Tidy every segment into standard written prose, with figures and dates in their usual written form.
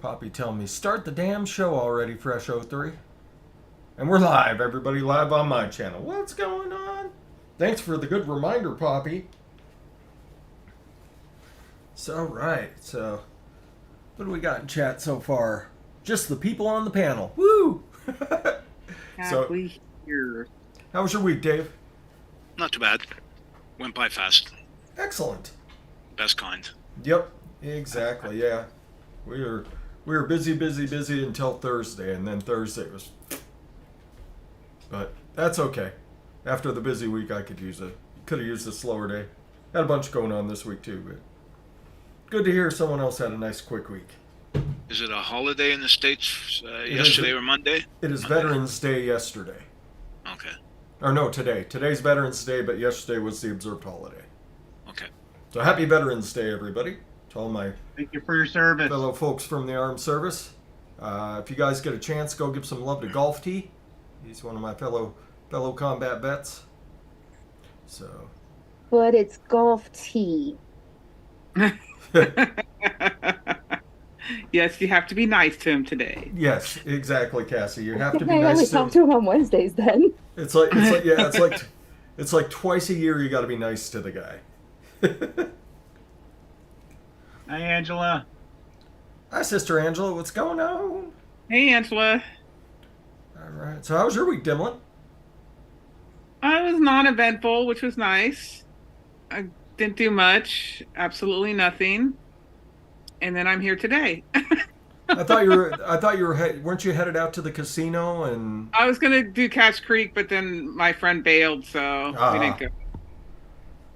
Poppy telling me, start the damn show already, fresh03. And we're live, everybody, live on my channel. What's going on? Thanks for the good reminder, Poppy. So, right, so what do we got in chat so far? Just the people on the panel. Woo! We here. How was your week, Dave? Not too bad. Went by fast. Excellent. Best kind. Yep, exactly, yeah. We were busy until Thursday, and then Thursday was... But that's okay. After the busy week, I could have used a slower day. Had a bunch going on this week, too, but good to hear someone else had a nice, quick week. Is it a holiday in the States yesterday or Monday? It is Monday. Veterans Day yesterday. Okay. Or no, today. Today's Veterans Day, but yesterday was the observed holiday. Okay. So happy Veterans Day, everybody. To all my Thank you for your service. fellow folks from the armed service. If you guys get a chance, go give some love to Golf T. He's one of my fellow combat vets. So. But it's golf tea. Yes, you have to be nice to him today. Yes, exactly, Cassie. You have to be I only nice to talk him. to him on Wednesdays then. It's like twice a year you got to be nice to the guy. Hi, Angela. Hi, Sister Angela. What's going on? Hey, Angela. All right. So how was your week, Dimlin? I was non-eventful, which was nice. I didn't do much. Absolutely nothing. And then I'm here today. I thought you were. Weren't you headed out to the casino and? I was gonna do Cache Creek, but then my friend bailed, so we didn't go.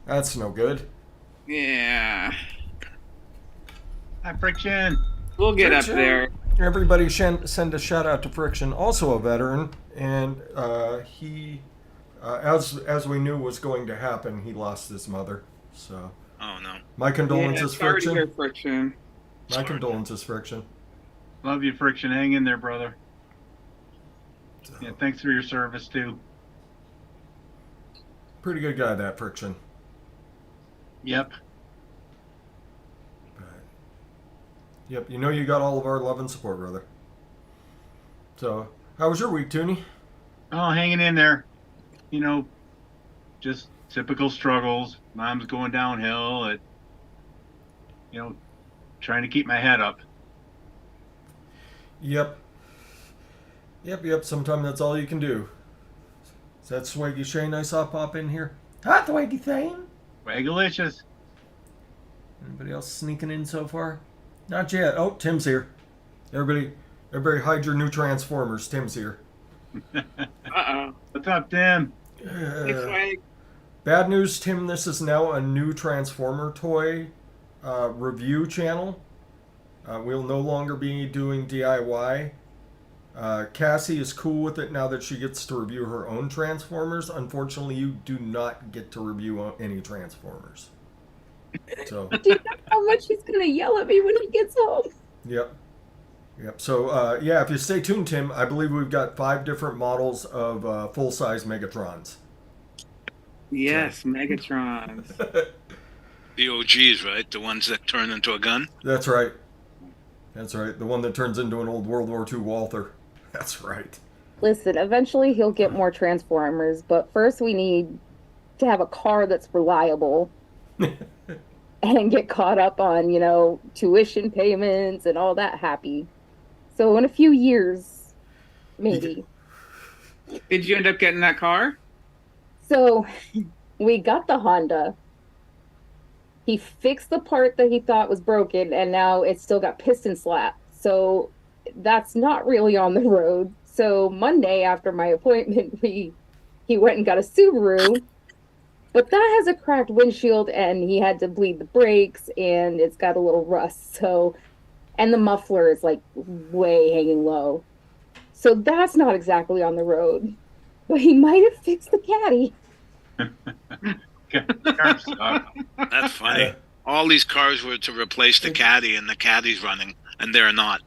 That's no good. Yeah. Hi, Friction. We'll get Friction. up there. Everybody send a shout out to Friction, also a veteran, and he, as we knew was going to happen, he lost his mother. So. Oh no. My condolences, Yeah, sorry to Friction. hear Friction. My condolences, Friction. Love you, Friction. Hang in there, brother. So, Yeah, thanks for your service, too. pretty good guy, that Friction. Yep. But, yep, you know you got all of our love and support, brother. So, how was your week, Toonie? Oh, hanging in there. You know, just typical struggles. Mom's going downhill at, trying to keep my head up. Yep. Sometimes that's all you can do. Is that Swaggy Shane I saw pop in here? Hi, Swaggy thing. Wagalicious. Anybody else sneaking in so far? Not yet. Oh, Tim's here. Everybody hide your new Transformers. Tim's here. Uh-oh. What's up, Tim? It's like, Bad news, Tim. This is now a new Transformer toy review channel. We'll no longer be doing DIY. Cassie is cool with it now that she gets to review her own Transformers. Unfortunately, you do not get to review any Transformers. So. Do you know how much he's gonna yell at me when he gets home? Yep. So, yeah, if you stay tuned, Tim, I believe we've got 5 different models of full-size Megatrons. yes, Megatrons. The OGs, right? The ones that turn into a gun? That's right. The one that turns into an old World War II Walther. That's right. Listen, eventually he'll get more Transformers, but first we need to have a car that's reliable and get caught up on, tuition payments and all that happy. So in a few years, maybe. Did you end up getting that car? So we got the Honda. He fixed the part that he thought was broken, and now it's still got piston slap. So that's not really on the road. So Monday after my appointment, he went and got a Subaru, but that has a cracked windshield, and he had to bleed the brakes, and it's got a little rust. So, and the muffler is like way hanging low. So that's not exactly on the road, but he might have fixed the caddy. Cars suck. That's funny. All these cars were to replace the caddy, and the caddy's running, and they're not.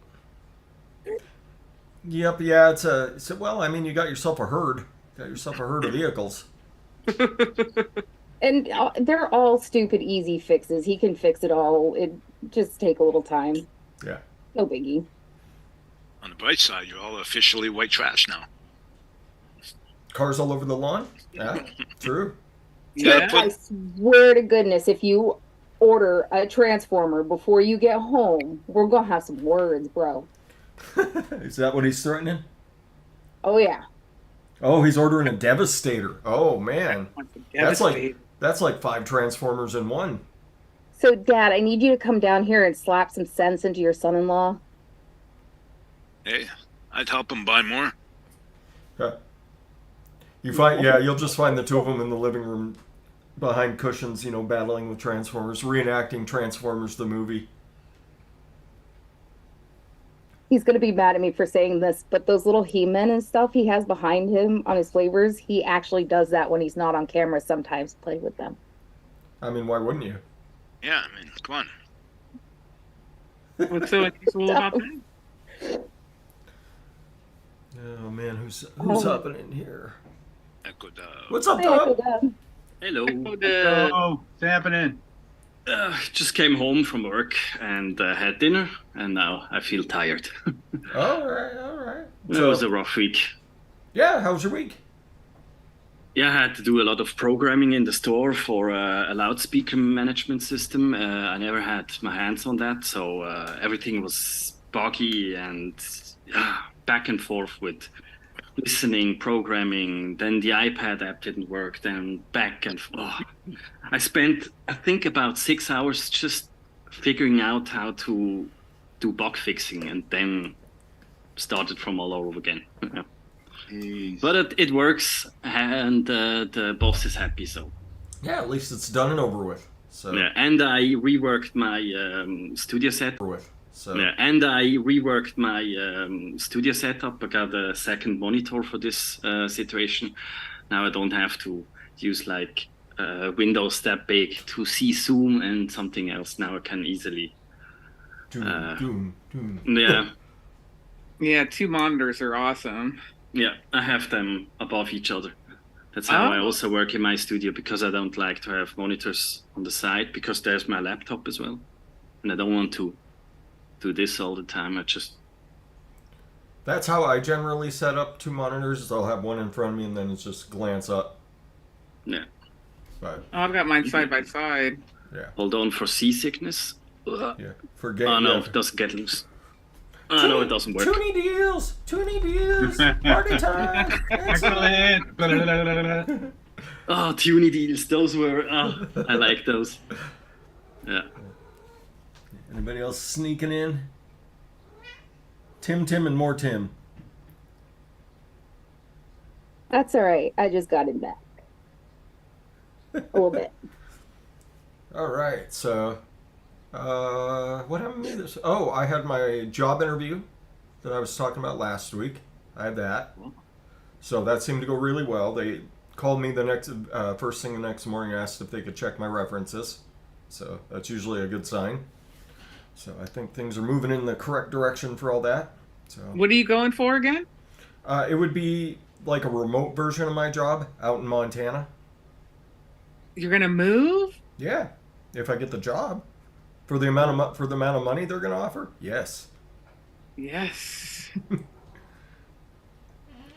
Yep, yeah, well, I mean, you got yourself a herd. Got yourself a herd of vehicles. And they're all stupid, easy fixes. He can fix it all. It just take a little time. Yeah. No biggie. On the bright side, you're all officially white trash now. Cars all over the lawn? Yeah, true. Yeah. I swear to goodness, if you order a transformer before you get home, we're gonna have some words, bro. Is that what he's threatening? Oh yeah. Oh, he's ordering a Devastator. Oh man, that's Devastating. like 5 Transformers in one. So, Dad, I need you to come down here and slap some sense into your son-in-law. Hey, I'd help him buy more. You'll just find the two of them in the living room behind cushions, battling with Transformers, reenacting Transformers the movie. He's gonna be mad at me for saying this, but those little He-Men and stuff he has behind him on his flavors, he actually does that when he's not on camera sometimes, play with them. I mean, why wouldn't you? Yeah, I mean, come on. What's so unusual about that? Oh man, who's hopping in here? Echo Dub. What's up, Hi, Uncle Dub? Dub. Hello. Oh, what's happening? Just came home from work and had dinner, and now I feel tired. All right. It was a rough week. Yeah, how was your week? Yeah, I had to do a lot of programming in the store for a loudspeaker management system. I never had my hands on that, so everything was buggy and back and forth with listening, programming. Then the iPad app didn't work, then back and forth. I spent, I think, about 6 hours just figuring out how to do bug fixing, and then started from all over again. But it works, and the boss is happy. So Yeah, at least it's done and over with. So yeah, and I reworked my studio set. over with. So Yeah, and I reworked my studio setup. I got a second monitor for this situation. Now I don't have to use like Windows that big to see Zoom and something else. Now I can easily. doom. Yeah, Yeah, 2 monitors are awesome. yeah, I have them above each other. That's how I Oh. also work in my studio, because I don't like to have monitors on the side, because there's my laptop as well, and I don't want to do this all the time. I just That's how I generally set up 2 monitors. Is I'll have one in front of me and then it's just glance up. yeah. But Oh, I've got mine side by side. Hold on for seasickness. Ugh. yeah, forget. Oh no, yeah. it doesn't get loose. Oh no, it doesn't work. Toonie deals, party time. Excellent. Oh, tuny deals, those were. Oh, I like those. Yeah. Anybody else sneaking in? Tim, and more Tim. That's all right. I just got him back. A little bit. All right, so what happened to me this? Oh, I had my job interview that I was talking about last week. I had that, so that seemed to go really well. They called me the next first thing the next morning, asked if they could check my references, so that's usually a good sign. So I think things are moving in the correct direction for all that. So What are you going for again? it would be like a remote version of my job out in Montana. You're gonna move? Yeah, if I get the job for the amount of money they're going to offer. Yes. Yes.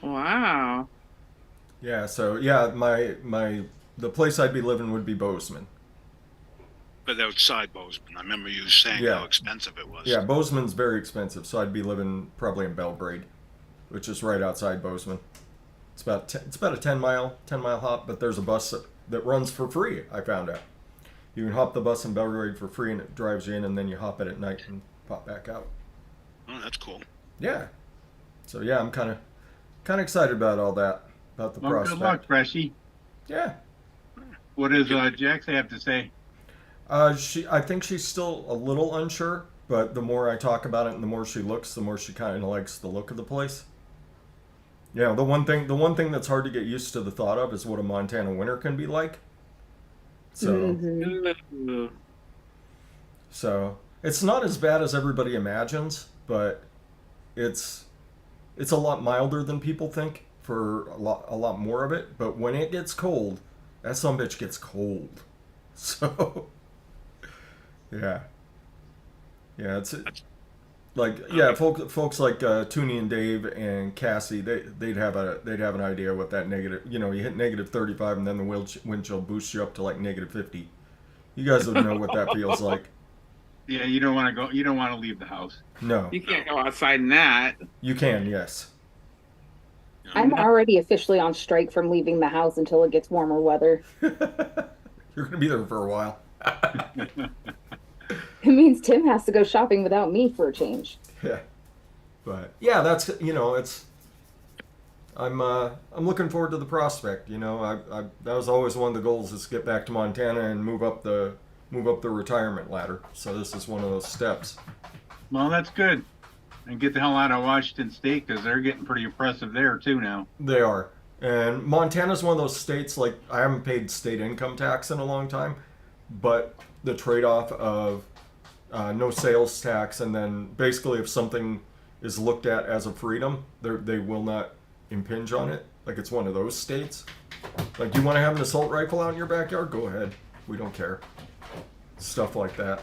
Wow. Yeah. So yeah, the place I'd be living would be Bozeman. But outside Bozeman, I remember you saying Yeah. how expensive it was. Yeah, Bozeman's very expensive, so I'd be living probably in Belgrade, which is right outside Bozeman. It's about a 10-mile hop, but there's a bus that runs for free. I found out. You can hop the bus in Belgrade for free, and it drives you in, and then you hop it at night and pop back out. Oh, that's cool. Yeah. So yeah, I'm kind of excited about all that, about the Well, prospect. good luck, Freshie. Yeah. What does Jax have to say? I think she's still a little unsure, but the more I talk about it and the more she looks, the more she kind of likes the look of the place. Yeah, the one thing that's hard to get used to the thought of is what a Montana winter can be like. So, Mhm. so it's not as bad as everybody imagines, but it's a lot milder than people think for a lot more of it. But when it gets cold, that sumbitch gets cold. So, yeah, it's Like yeah, folks like Toonie and Dave and Cassie, they'd have an idea what that negative. You know, you hit negative 35 and then the wind chill boosts you up to like negative 50. You guys would know what that feels like. Yeah, you don't want to go. You don't want to leave the house. No, You can't go outside in that. you can. Yes. I'm already officially on strike from leaving the house until it gets warmer weather. You're gonna be there for a while. It means Tim has to go shopping without me for a change. Yeah, but yeah, that's it's. I'm looking forward to the prospect. You know, I that was always one of the goals is to get back to Montana and move up the retirement ladder. So this is one of those steps. Well, that's good. And get the hell out of Washington State because they're getting pretty oppressive there too now. They are, and Montana's one of those states. Like I haven't paid state income tax in a long time, but the trade-off of no sales tax, and then basically if something is looked at as a freedom, they will not impinge on it. Like it's one of those states. Like, do you want to have an assault rifle out in your backyard? Go ahead. We don't care. Stuff like that.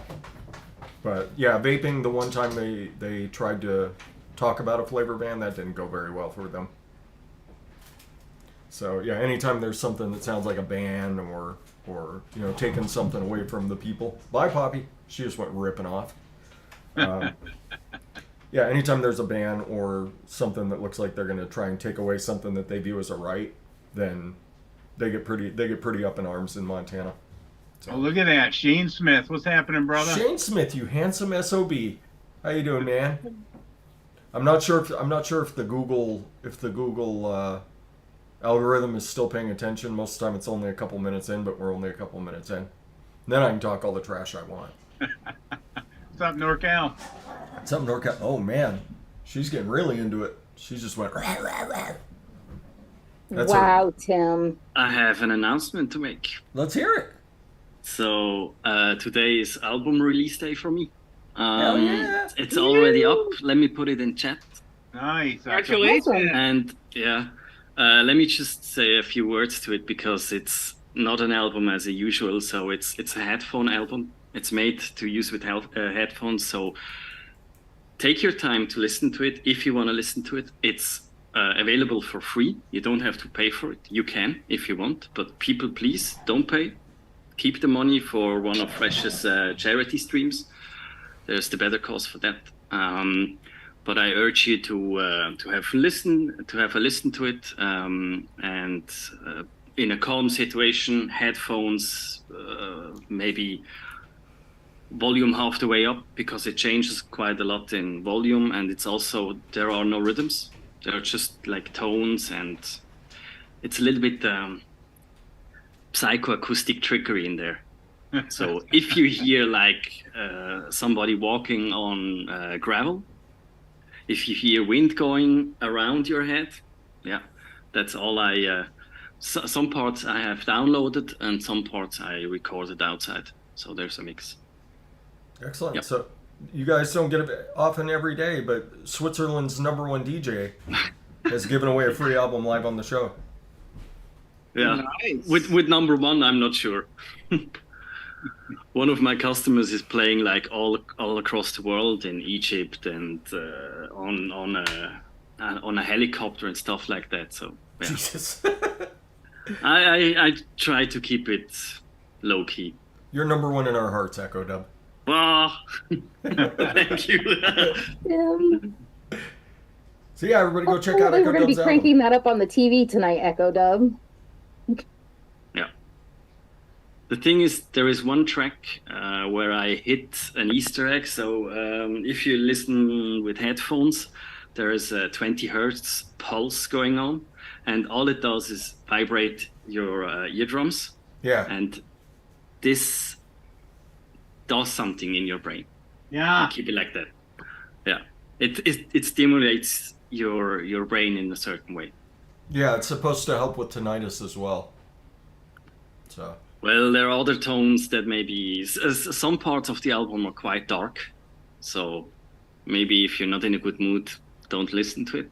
But yeah, vaping, the one time they tried to talk about a flavor ban, that didn't go very well for them. So yeah, anytime there's something that sounds like a ban or you know, taking something away from the people. Bye, Poppy. She just went ripping off. Yeah, anytime there's a ban or something that looks like they're going to try and take away something that they view as a right, then they get pretty up in arms in Montana. So. Oh, look at that, Shane Smith. What's happening, brother? Shane Smith, you handsome SOB. How you doing, man? I'm not sure if the Google algorithm is still paying attention. Most of the time, it's only a couple minutes in, but we're only a couple minutes in. Then I can talk all the trash I want. What's up, NorCal? Something NorCal. Oh man, she's getting really into it. She just went. Rah, rah, rah. That's Wow, Tim. I have an announcement to make. Let's hear it. So today is album release day for me. Hell yeah. It's already up. Let me put it in chat. Nice. Congratulations. And yeah, let me just say a few words to it because it's not an album as usual. So it's a headphone album. It's made to use with headphones. So take your time to listen to it if you want to listen to it. It's available for free. You don't have to pay for it. You can if you want, but people, please don't pay. Keep the money for one of Fresh's charity streams. There's the better cause for that. But I urge you to have a listen to it, and in a calm situation, headphones, maybe volume half the way up because it changes quite a lot in volume, and it's also there are no rhythms. There are just like tones, and it's a little bit psychoacoustic trickery in there. So if you hear like somebody walking on gravel, if you hear wind going around your head, yeah, that's all some parts I have downloaded and some parts I recorded outside. So there's a mix. Excellent. Yep. So you guys don't get it often every day, but Switzerland's #1 DJ has given away a free album live on the show. Yeah, Nice. with #1, I'm not sure. One of my customers is playing like all across the world in Egypt and on a helicopter and stuff like that. So yeah. Jesus. I try to keep it low key. You're #1 in our hearts, Echo Dub. Ah, thank you. Tim. So yeah, everybody go check out Hopefully Echo we're going to Dub's be album. cranking that up on the TV tonight, Echo Dub. Yeah. The thing is, there is one track where I hit an Easter egg. So if you listen with headphones, there is a 20 hertz pulse going on, and all it does is vibrate your eardrums. Yeah. And this does something in your brain. Yeah. Keep it like that. Yeah. It stimulates your brain in a certain way. Yeah, it's supposed to help with tinnitus as well. So. Well, there are other tones that maybe some parts of the album are quite dark, so maybe if you're not in a good mood, don't listen to it.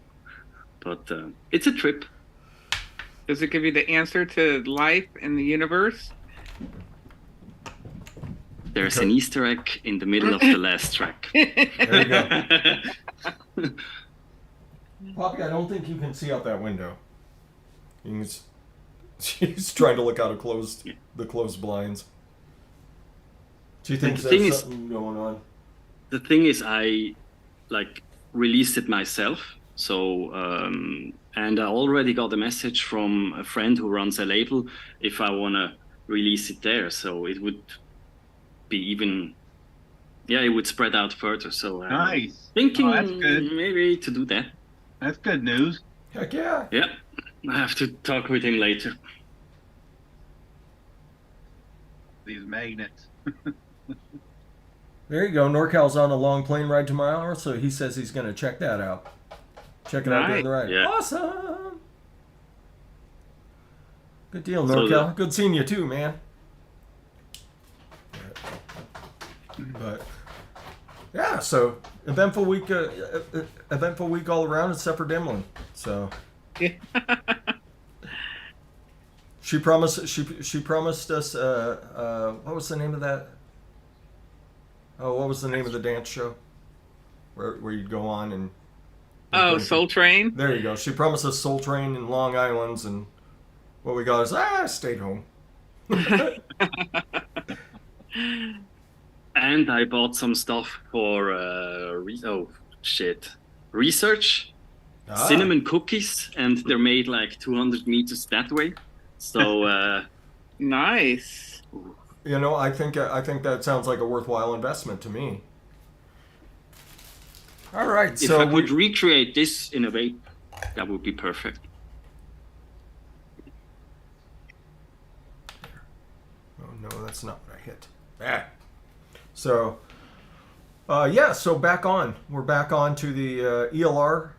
But it's a trip. Does it give you the answer to life and the universe? There's an Easter egg in the middle of the last track. There you go. Poppy, I don't think you can see out that window. She's trying to look out of the closed blinds. She thinks there's something going on. The thing is, I released it myself. So, and I already got a message from a friend who runs a label if I want to release it there. So it would be even, it would spread out further. So Nice. Thinking that's good. maybe to do that. That's good news. Heck yeah. Yeah, I have to talk with him later. These magnets. There you go. NorCal's on a long plane ride tomorrow, so he says he's going to check that out. Check it out during the ride. Yeah. Awesome. Good deal, So NorCal. Good seeing you too, man. But yeah, so eventful week all around, except for Demlin. So she promised us. What was the name of that? Oh, what was the name of the dance show? Where you'd go on and. Oh, Soul Train. There you go. She promised us Soul Train in Long Island's, and what we got is I stayed home. And I bought some stuff for research. Cinnamon cookies, and they're made 200 meters that way. So Nice. You know, I think that sounds like a worthwhile investment to me. All right, if so I could recreate this in a way, that would be perfect. Oh no, that's not what I hit. So, so back on. We're back on to the ELR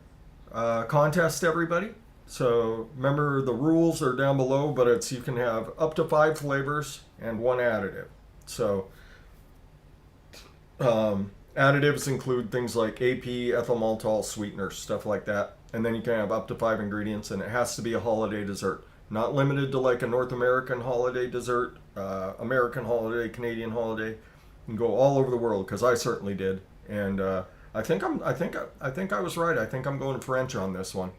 contest, everybody. So remember, the rules are down below, but you can have up to 5 flavors and 1 additive. So additives include things like AP, ethyl maltol, sweeteners, stuff like that. And then you can have up to 5 ingredients, and it has to be a holiday dessert. Not limited to a North American holiday dessert, American holiday, Canadian holiday. You can go all over the world, because I certainly did. And I think I was right. I think I'm going French on this one.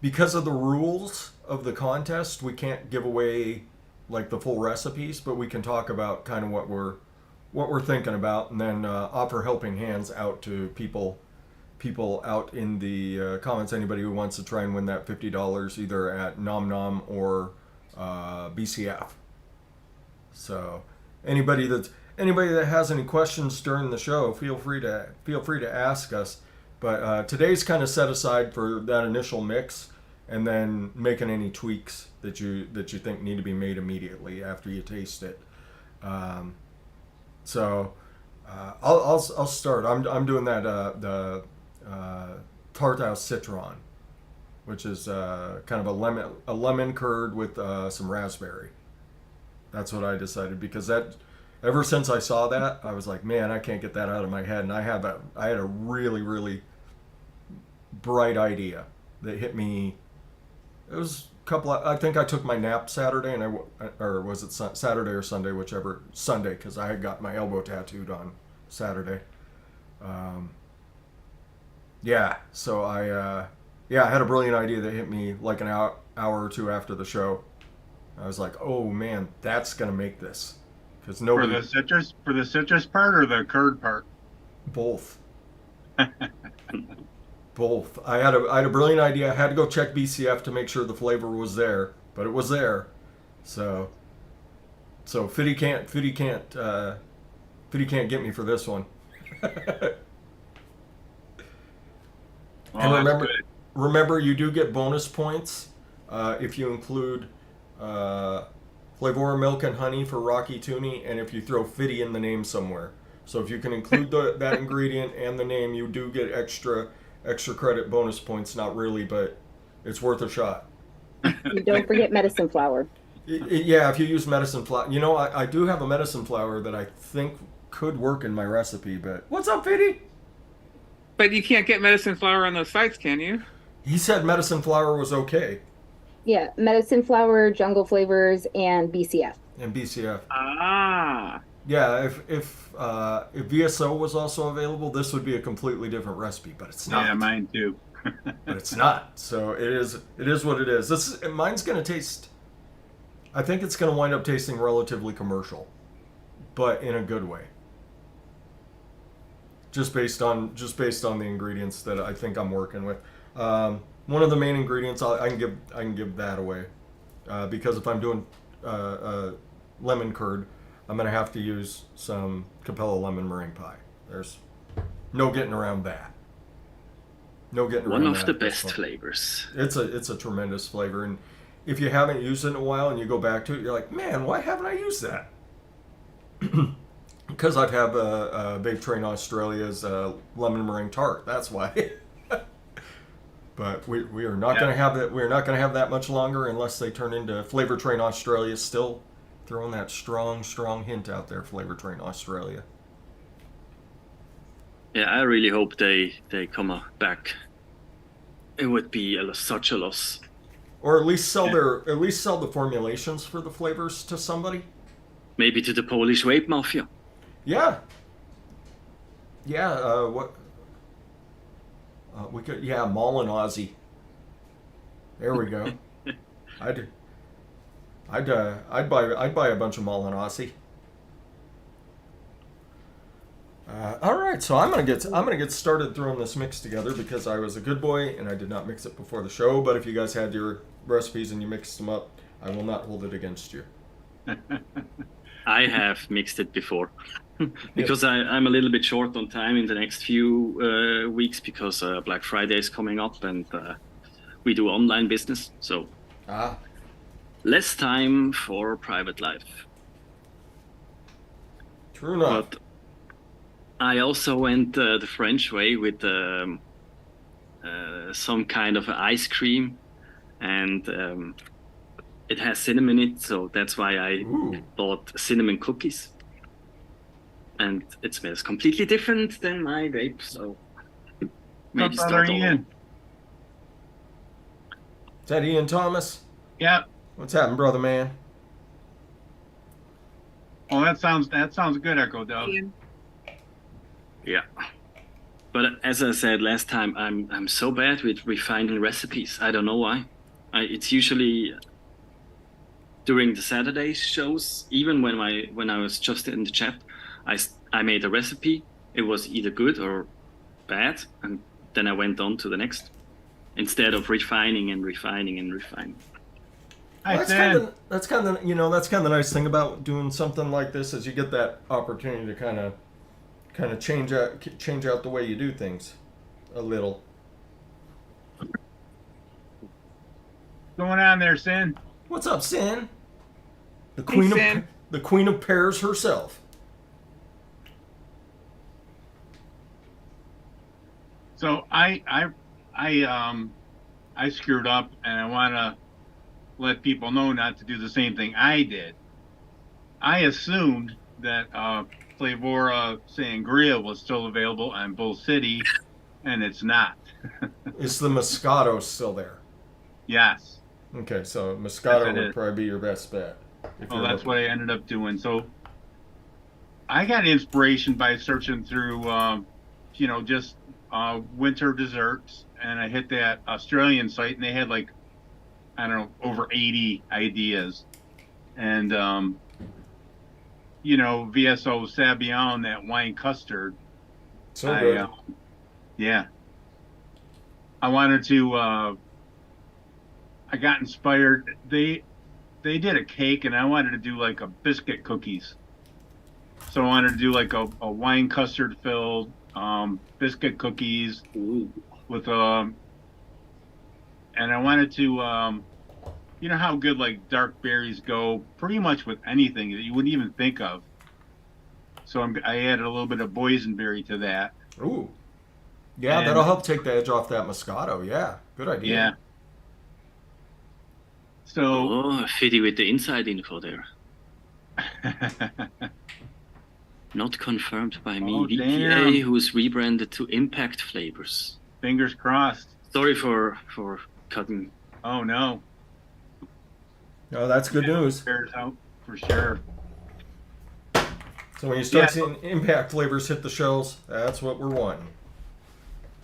Because of the rules of the contest, we can't give away the full recipes, but we can talk about kind of what we're thinking about, and then offer helping hands out to people out in the comments. Anybody who wants to try and win that $50 either at Nom Nom or BCF. So anybody that has any questions during the show, feel free to ask us. But today's kind of set aside for that initial mix, and then making any tweaks that you think need to be made immediately after you taste it. So I'll start. I'm doing that the tarte au citron, which is kind of a lemon curd with some raspberry. That's what I decided, because ever since I saw that, I was like, man, I can't get that out of my head. And I had a really, really bright idea that hit me. It was I think I took my nap Saturday, or was it Saturday or Sunday, whichever. Sunday, because I had got my elbow tattooed on Saturday. So I had a brilliant idea that hit me an hour or two after the show. I was like, oh man, that's gonna make this, because nobody. For the citrus part or the curd part? Both. Both. I had a brilliant idea. I had to go check BCF to make sure the flavor was there, but it was there. So Fiddy can't get me for this one. And remember, you do get bonus points if you include Flavora Milk and Honey for Rocky Tooney, and if you throw Fiddy in the name somewhere. So if you can include that ingredient and the name, you do get extra credit bonus points. Not really, but it's worth a shot. You don't forget medicine flower. Yeah, if you use medicine flower. You know, I do have a medicine flower that I think could work in my recipe, but... What's up, Fiddy? But you can't get medicine flower on those sites, can you? He said medicine flower was okay. Yeah, medicine flower, jungle flavors, and BCF. and BCF. Ah. Yeah, if VSO was also available, this would be a completely different recipe, but it's not. Yeah, mine too. But it's not. So it is what it is. Mine's going to taste. I think it's going to wind up tasting relatively commercial, but in a good way. Just based on the ingredients that I think I'm working with. One of the main ingredients I can give that away, because if I'm doing lemon curd, I'm gonna have to use some Capella lemon meringue pie. There's no getting around that. No getting around One of that the at this best point. flavors. It's a tremendous flavor, and if you haven't used it in a while and you go back to it, you're like, man, why haven't I used that? Because I've had Babe Train Australia's lemon meringue tart. That's why. But we are not going to have that. We are not going to have that much longer unless they turn into Flavor Train Australia. Still throwing that strong hint out there. Flavor Train Australia. Yeah, I really hope they come back. It would be such a loss. Or at least sell the formulations for the flavors to somebody. Maybe to the Polish vape mafia. Yeah. Yeah. What? We could. Yeah, Mullen Aussie. There we go. I'd buy a bunch of Mullen Aussie. All right, so I'm gonna get started throwing this mix together because I was a good boy and I did not mix it before the show. But if you guys had your recipes and you mixed them up, I will not hold it against you. I have mixed it before because I'm a little bit short on time in the next few weeks because Black Friday is coming up and we do online business, so less time for private life. True enough. But I also went the French way with some kind of ice cream, and it has cinnamon in it, so that's why I bought cinnamon cookies. And it smells completely different than my vape, so maybe start over. Ian. Is that Ian Thomas? Yeah. What's happening, brother man? Oh, that sounds good, Echo Dove. Ian. Yeah. But as I said last time, I'm so bad with refining recipes. I don't know why. It's usually during the Saturday shows, even when I was just in the chat, I made a recipe. It was either good or bad, and then I went on to the next, instead of refining and refining and refining. Well, that's kind of the nice thing about doing something like this is you get that opportunity to kind of change out the way you do things a little. What's going on there, Sin? What's up, Sin? The queen of pears herself. So I screwed up, and I want to let people know not to do the same thing I did. I assumed that Flavora Sangria was still available on Bull City, and it's not. Is the Moscato still there? Yes. Okay, so Moscato Yes, it would is. probably be your best bet. Well, that's what I ended up doing. So I got inspiration by searching through, just winter desserts, and I hit that Australian site, and they had over 80 ideas, and VSO Sabion, that wine custard. So good. Yeah. I wanted to. I got inspired. They did a cake, and I wanted to do a biscuit cookies. So I wanted to do a wine custard filled biscuit cookies with and I wanted to how good dark berries go pretty much with anything that you wouldn't even think of. So I added a little bit of boysenberry to that. Ooh. Yeah, And that'll help take the edge off that Moscato. Yeah, good idea. Yeah. So Fiddy with the inside info there. Not confirmed by me. Oh, VPA, damn. who's rebranded to Impact Flavors. Fingers crossed. Sorry for cutting. Oh no. No, that's good news. Bears out. for sure. So when you start Yeah. seeing impact flavors hit the shelves, that's what we're wanting.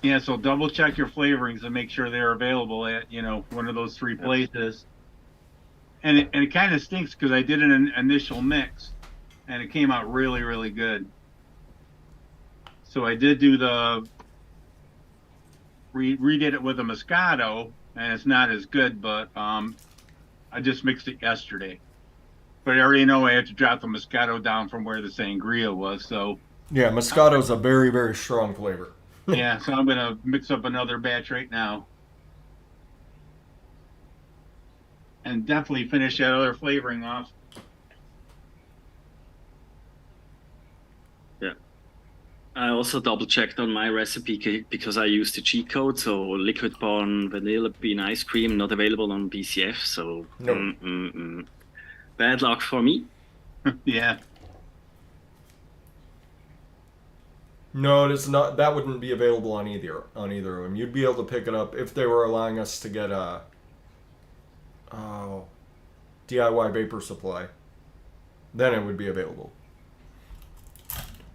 Yeah, so double check your flavorings and make sure they're available at, one of those three places. And it kind of stinks because I did an initial mix and it came out really, really good. So I did do redid it with a Moscato, and it's not as good, but I just mixed it yesterday. But I already know I have to drop the Moscato down from where the Sangria was, so Yeah, Moscato's a very, very strong flavor. yeah, so I'm gonna mix up another batch right now. And definitely finish that other flavoring off. Yeah. I also double checked on my recipe because I used the cheat code. So liquid barn vanilla bean ice cream not available on BCF. So No. Bad luck for me. Yeah. No, it is not. That wouldn't be available on either of them. You'd be able to pick it up if they were allowing us to get a DIY vapor supply. Then it would be available.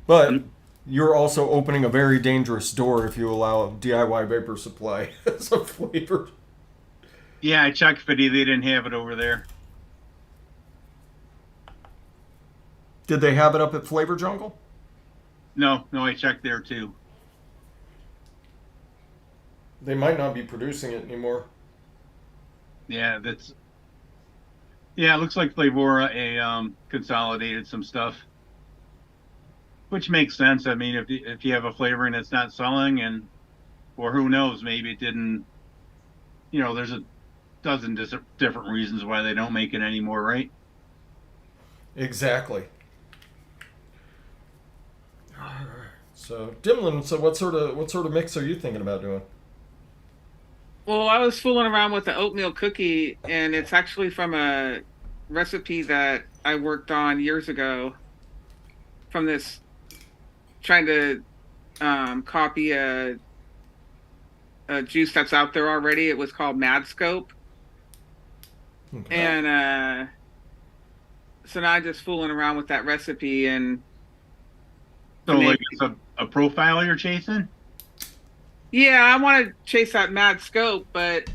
But you're also opening a very dangerous door if you allow DIY vapor supply as a flavor. Yeah, I checked, Fiddy. They didn't have it over there. Did they have it up at Flavor Jungle? No, I checked there too. They might not be producing it anymore. Yeah, it looks like Flavora consolidated some stuff. Which makes sense. I mean, if you have a flavoring that's not selling, or who knows, maybe it didn't. There's a dozen different reasons why they don't make it anymore, right? Exactly. So Dimlin, what sort of mix are you thinking about doing? Well, I was fooling around with the oatmeal cookie, and it's actually from a recipe that I worked on years ago. From this, trying to copy a juice that's out there already. It was called Mad Scope, Okay. and so now I'm just fooling around with that recipe and. So, like, it's a profile you're chasing? Yeah, I want to chase that Mad Scope, but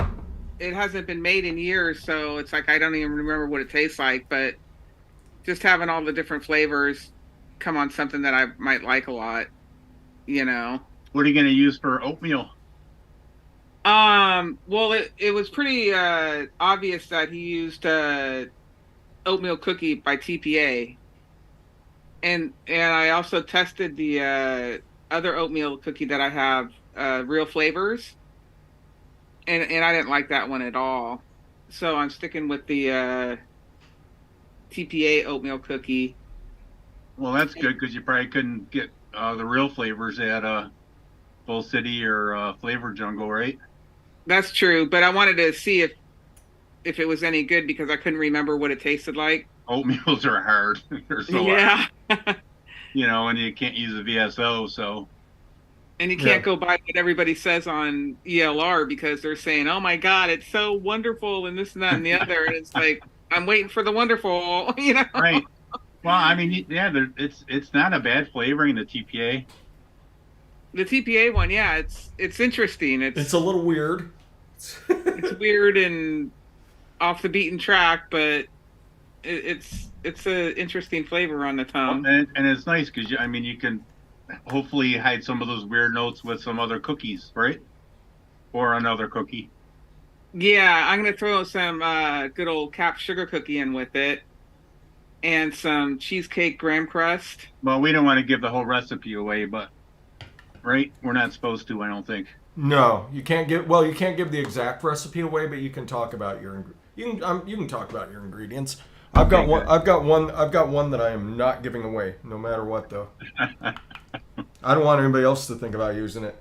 it hasn't been made in years, so it's like I don't even remember what it tastes like. But just having all the different flavors come on something that I might like a lot, What are you going to use for oatmeal? Well, it was pretty obvious that he used oatmeal cookie by TPA. And I also tested the other oatmeal cookie that I have, Real Flavors, and I didn't like that one at all. So I'm sticking with the TPA oatmeal cookie. Well, that's good because you probably couldn't get the Real Flavors at Bull City or Flavor Jungle, right? That's true, but I wanted to see if it was any good because I couldn't remember what it tasted like. Oatmeals are hard. They're so hard. And you can't use a VSO, so. And you can't go by what everybody says on ELR because they're saying, "Oh my God, it's so wonderful," and this and that and the other, and it's like I'm waiting for the wonderful, Right. Well, I mean, yeah, it's not a bad flavoring, the TPA. The TPA one, yeah, it's interesting. It's a little weird. It's weird and off the beaten track, but it's an interesting flavor on the tongue. And it's nice because you can hopefully hide some of those weird notes with some other cookies, right? Or another cookie. Yeah, I'm gonna throw some good old cap sugar cookie in with it, and some cheesecake graham crust. Well, we don't want to give the whole recipe away, but right, we're not supposed to. I don't think. No, you can't give. Well, you can't give the exact recipe away, but you can talk about you can talk about your ingredients. I've got one that I am not giving away, no matter what, though. I don't want anybody else to think about using it.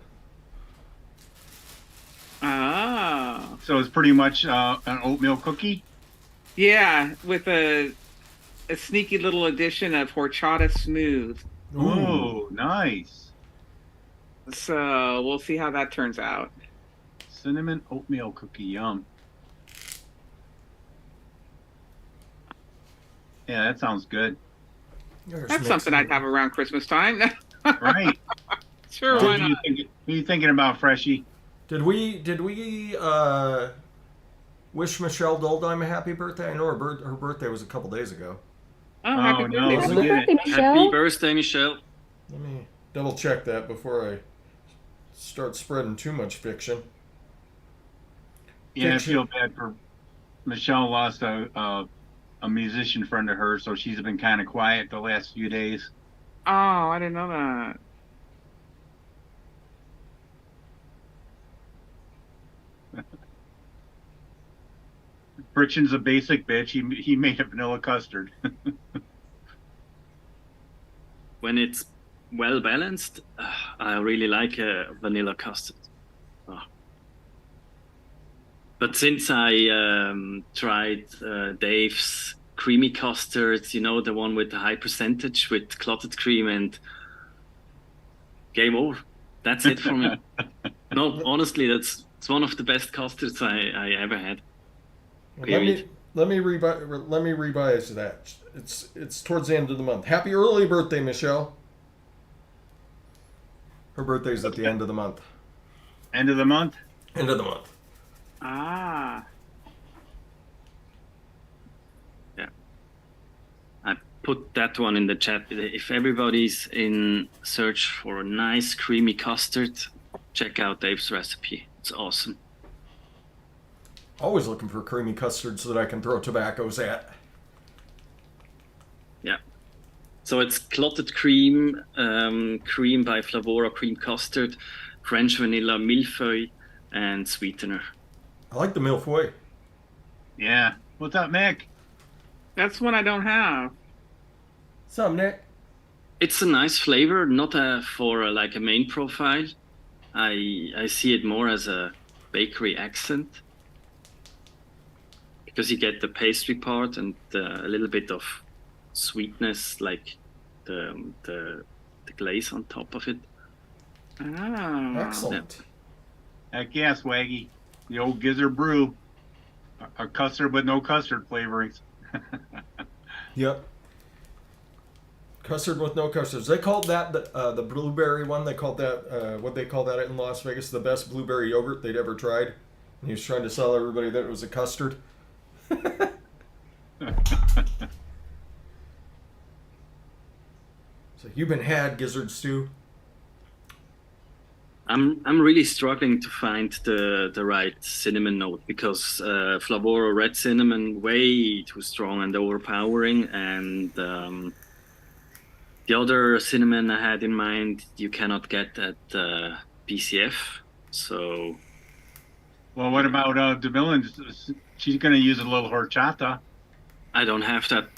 Ah. So it's pretty much an oatmeal cookie? Yeah, with a sneaky little addition of horchata smooth. Ooh, nice. So we'll see how that turns out. Cinnamon oatmeal cookie, yum. Yeah, that sounds good. There's That's something I'd have around Christmas time. Right. Sure, What why are not? you thinking? What are you thinking about, Freshie? Did we wish Michelle Doldime a happy birthday? I know her birthday was a couple days ago. Oh, happy Oh, no, birthday! we Wasn't Happy it? didn't. birthday, Happy Michelle. birthday, Michelle. Let me double check that before I start spreading too much fiction. Yeah, I Fiction. feel bad for Michelle. Lost a musician friend of hers, so she's been kind of quiet the last few days. Oh, I didn't know that. Friction's a basic bitch. He made a vanilla custard. When it's well balanced, I really like vanilla custard. Oh. But since I tried Dave's creamy custards, you know, the one with the high percentage with clotted cream, and game over. That's it for me. No, honestly, it's one of the best custards I ever had. Let me revise that. It's towards the end of the month. Happy early birthday, Michelle. Her birthday's at the end of the month. End of the month. End of the month. Ah, Yeah. I put that one in the chat. If everybody's in search for a nice creamy custard, check out Dave's recipe. It's awesome. Always looking for creamy custards that I can throw tobaccos at. Yeah. So it's clotted cream, cream by Flavora cream custard, French vanilla millefeuille, and sweetener. I like the milfoy. Yeah. What's up, Mick? that's one I don't have. What's up, Nick? It's a nice flavor, not for like a main profile. I see it more as a bakery accent, because you get the pastry part and a little bit of sweetness, like the glaze on top of it. Oh, Excellent. Heck yeah, Swaggy. The old Gizzard Brew. A custard with no custard flavorings. Yep. Custard with no custards. They called that the blueberry one. They called that what they call that in Las Vegas, the best blueberry yogurt they'd ever tried. And he was trying to sell everybody that it was a custard. So you've been had, Gizzard Stew. I'm really struggling to find the right cinnamon note, because Flavora red cinnamon way too strong and overpowering, and the other cinnamon I had in mind you cannot get at BCF. So Well, what about DeMillan? She's going to use a little horchata. I don't have that.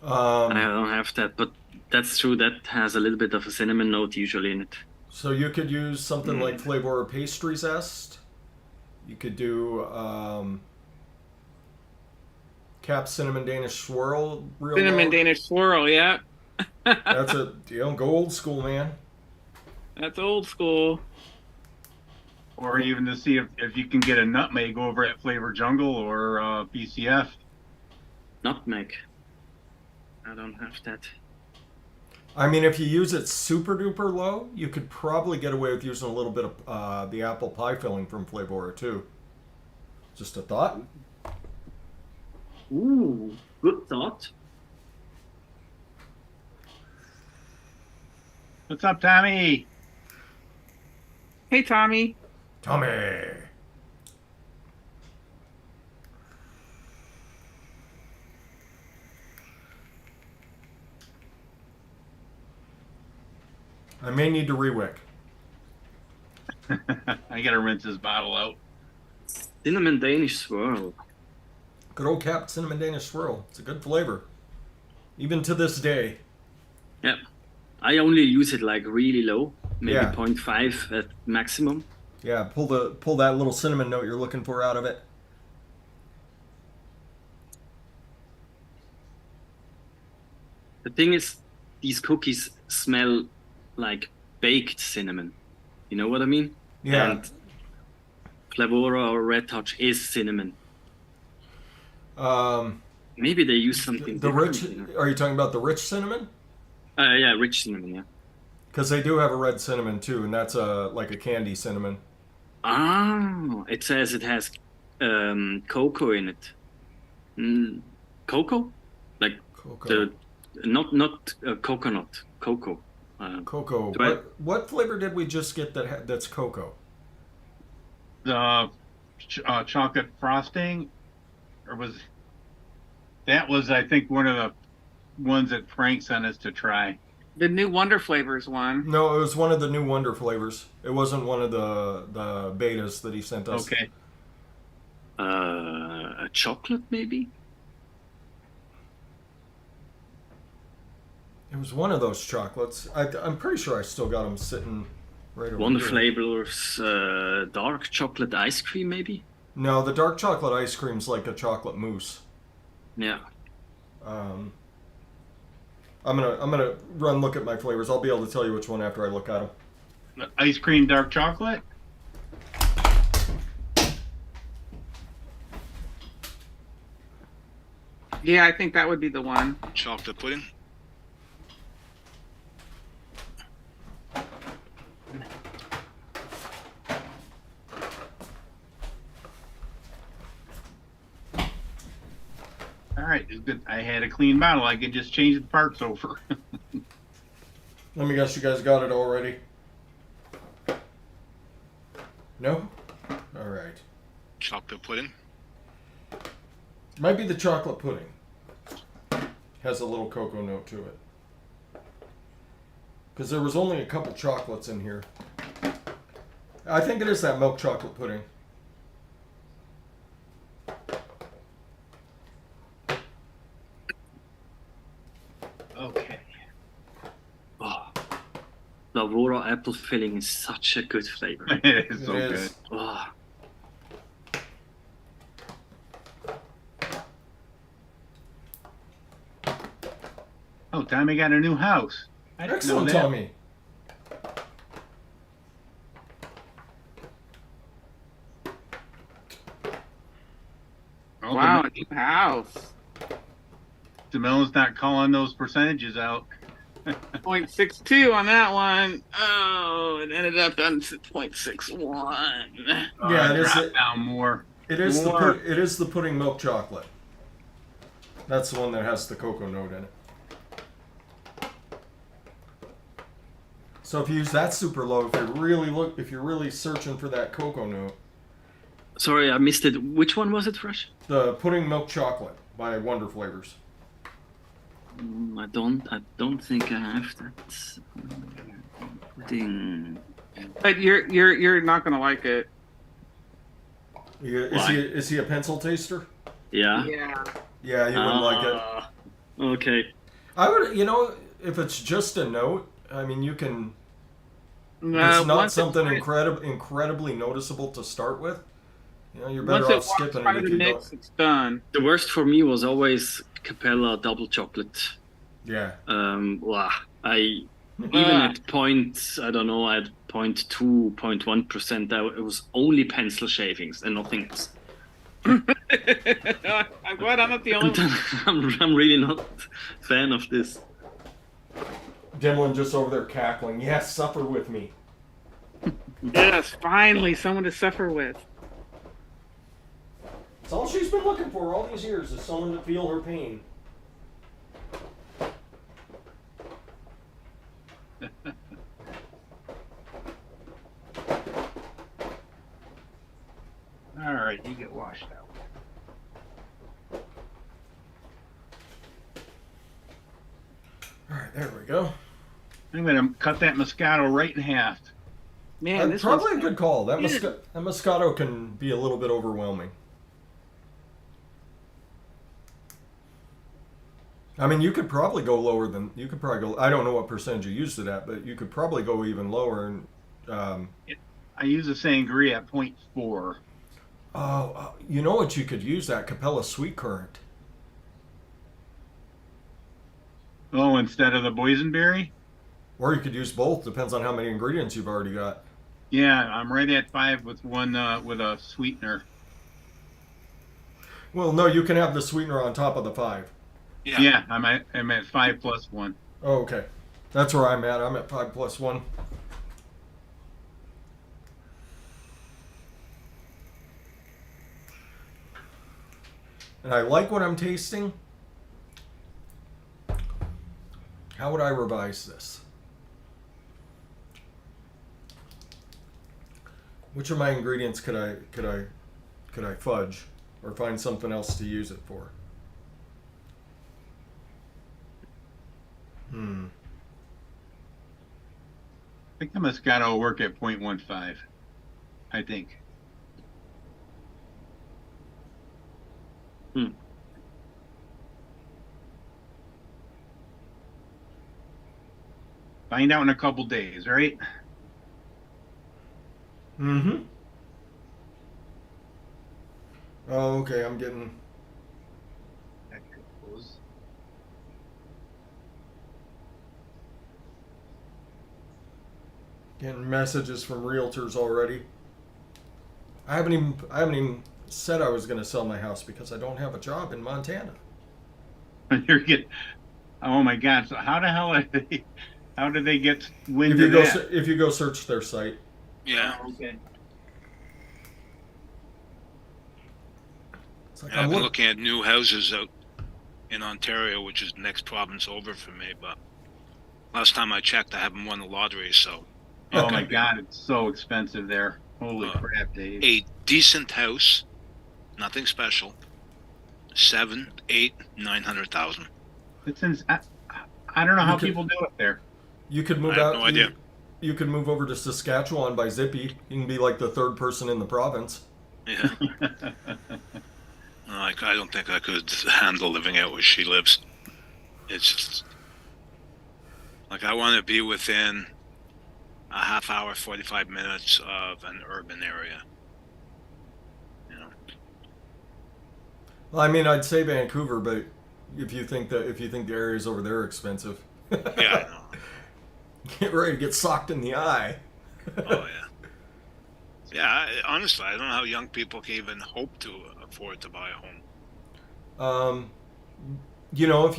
I don't have that, but that's true. That has a little bit of a cinnamon note usually in it. So you could use something like Flavor Pastry Zest. You could do Cap Cinnamon Danish Swirl. Real cinnamon low. Danish swirl. Yeah, That's a go old school, man. that's old school. Or even to see if you can get a nutmeg over at Flavor Jungle or BCF. Nutmeg. I don't have that. I mean, if you use it super duper low, you could probably get away with using a little bit of the apple pie filling from Flavora too. Just a thought. Ooh, good thought. What's up, Tommy? Hey, Tommy. Tommy. I may need to rewick. I gotta rinse this bottle out. Cinnamon Danish swirl. Good old Cap Cinnamon Danish Swirl. It's a good flavor. Even to this day. Yeah. I only use it like really low, maybe Yeah. 0.5 at maximum. Yeah, pull that little cinnamon note you're looking for out of it. The thing is, these cookies smell like baked cinnamon. You know what I mean? Yeah. And Flavora or Red Touch is cinnamon. Maybe they use something The different, rich. you know? Are you talking about the rich cinnamon? Yeah, rich cinnamon. Yeah. Because they do have a red cinnamon too, and that's like a candy cinnamon. Ah, it says it has cocoa in it. Cocoa, like Cocoa. the not coconut, cocoa. Cocoa. Do I- What flavor did we just get that's cocoa? The chocolate frosting, or that was I think one of the ones that Frank sent us to try. The new Wonder Flavors one. No, it was one of the new Wonder flavors. It wasn't one of the betas that he sent us. Okay. A chocolate maybe. It was one of those chocolates. I'm pretty sure I still got them sitting right over Wonder here. flavors, dark chocolate ice cream maybe. No, the dark chocolate ice cream's like a chocolate mousse. Yeah. I'm gonna run look at my flavors. I'll be able to tell you which one after I look at them. The ice cream dark chocolate. Yeah, I think that would be the one. Chocolate pudding. All right, it's good. I had a clean bottle. I could just change the parts over. Let me guess, you guys got it already? No? All right. Chocolate pudding. Might be the chocolate pudding. Has a little cocoa note to it. Because there was only a couple chocolates in here. I think it is that milk chocolate pudding. Okay. Oh, the Aurora apple filling is such a good flavor. It is so It good. is. Oh, Oh, Tommy got a new house. I didn't know Excellent, that. Tommy. Oh, Wow, a new house. DeMello's not calling those percentages out. 0.62 on that one. Oh, it ended up on 0.61. Yeah, it is drop it. down more. It is More. it is the pudding milk chocolate. That's the one that has the cocoa note in it. So if you use that super low, if you're really searching for that cocoa note, sorry, I missed it. Which one was it, Fresh? the pudding milk chocolate by Wonder Flavors. I don't think I have that. Pudding. But you're not gonna like it. Is Why? he a pencil taster? Yeah. Yeah. Yeah, you wouldn't like it. Ah, okay. I would, if it's just a note, I mean, you can. No, It's not once something it- incredibly noticeable to start with. You're better Once it off walks skipping by it if the you mix, don't. it's done. The worst for me was always Capella double chocolate. Yeah. Wow. Even at point, I don't know, at 0.2, 0.1%, it was only pencil shavings and nothing else. I'm glad I'm not the only one. I'm really not a fan of this. Dimlin just over there cackling. Yes, suffer with me. Yes, finally, someone to suffer with. It's all she's been looking for all these years is someone to feel her pain. All right, you get washed out. All right, there we go. I'm gonna cut that Moscato right in half. Man, this Probably a one's good call. That good. that Moscato can be a little bit overwhelming. I mean, you could probably go lower than you could probably go. I don't know what percentage you used it at, but you could probably go even lower. And I use a sangria at 0.4. you know what you could use that Capella Sweet Currant. Oh, instead of the boysenberry? Or you could use both. Depends on how many ingredients you've already got. Yeah, I'm right at 5 with one with a sweetener. Well, no, you can have the sweetener on top of the 5. Yeah, I'm at 5 plus 1. Oh, okay. That's where I'm at. I'm at 5 plus 1. And I like what I'm tasting. How would I revise this? Which of my ingredients could I fudge or find something else to use it for? I think the Moscato will work at 0.15. I think. Find out in a couple days, right? Mm-hmm. Oh, okay, I'm getting... Getting messages from realtors already. I haven't even said I was going to sell my house because I don't have a job in Montana. You're getting... Oh my God! So how the hell are they? How did they get wind of that? If you go search their site. Yeah. Oh, okay. It's like And I've been looking at new houses out in Ontario, which is the next province over for me. But last time I checked, I haven't won the lottery, so. Oh my God! It's so expensive there. Holy crap, Dave! A decent house, nothing special. 7, 8, 900,000. It's I don't know how people do it there. You could move I have out. no idea. You could move over to Saskatchewan by Zippy. You can be like the 3rd person in the province. Yeah. I don't think I could handle living out where she lives. It's just like I want to be within a half hour, 45 minutes of an urban area. You know. Well, I mean, I'd say Vancouver, but if you think the areas over there are expensive, Yeah, I know. get ready to get socked in the eye. Oh yeah. Yeah, honestly, I don't know how young people can even hope to afford to buy a home. You know, if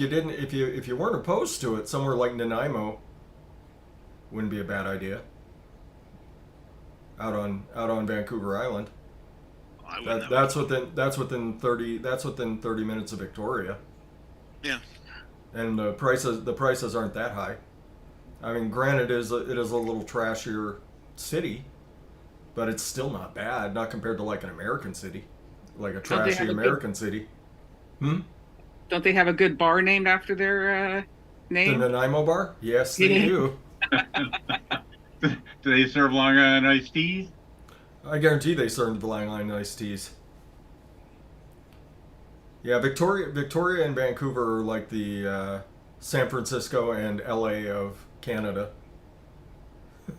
you weren't opposed to it, somewhere like Nanaimo wouldn't be a bad idea. Out on Vancouver Island. I wouldn't That's within 30 minutes of Victoria. Yeah. And the prices aren't that high. I mean, granted, it is a little trashier city, but it's still not bad. Not compared to like an American city, like a trashy American city. Don't they have a good bar named after their name? The Nanaimo bar? Yes, they do. Do they serve Long Island iced teas? I guarantee they serve the Long Island iced teas. Yeah, Victoria and Vancouver are like the San Francisco and LA of Canada.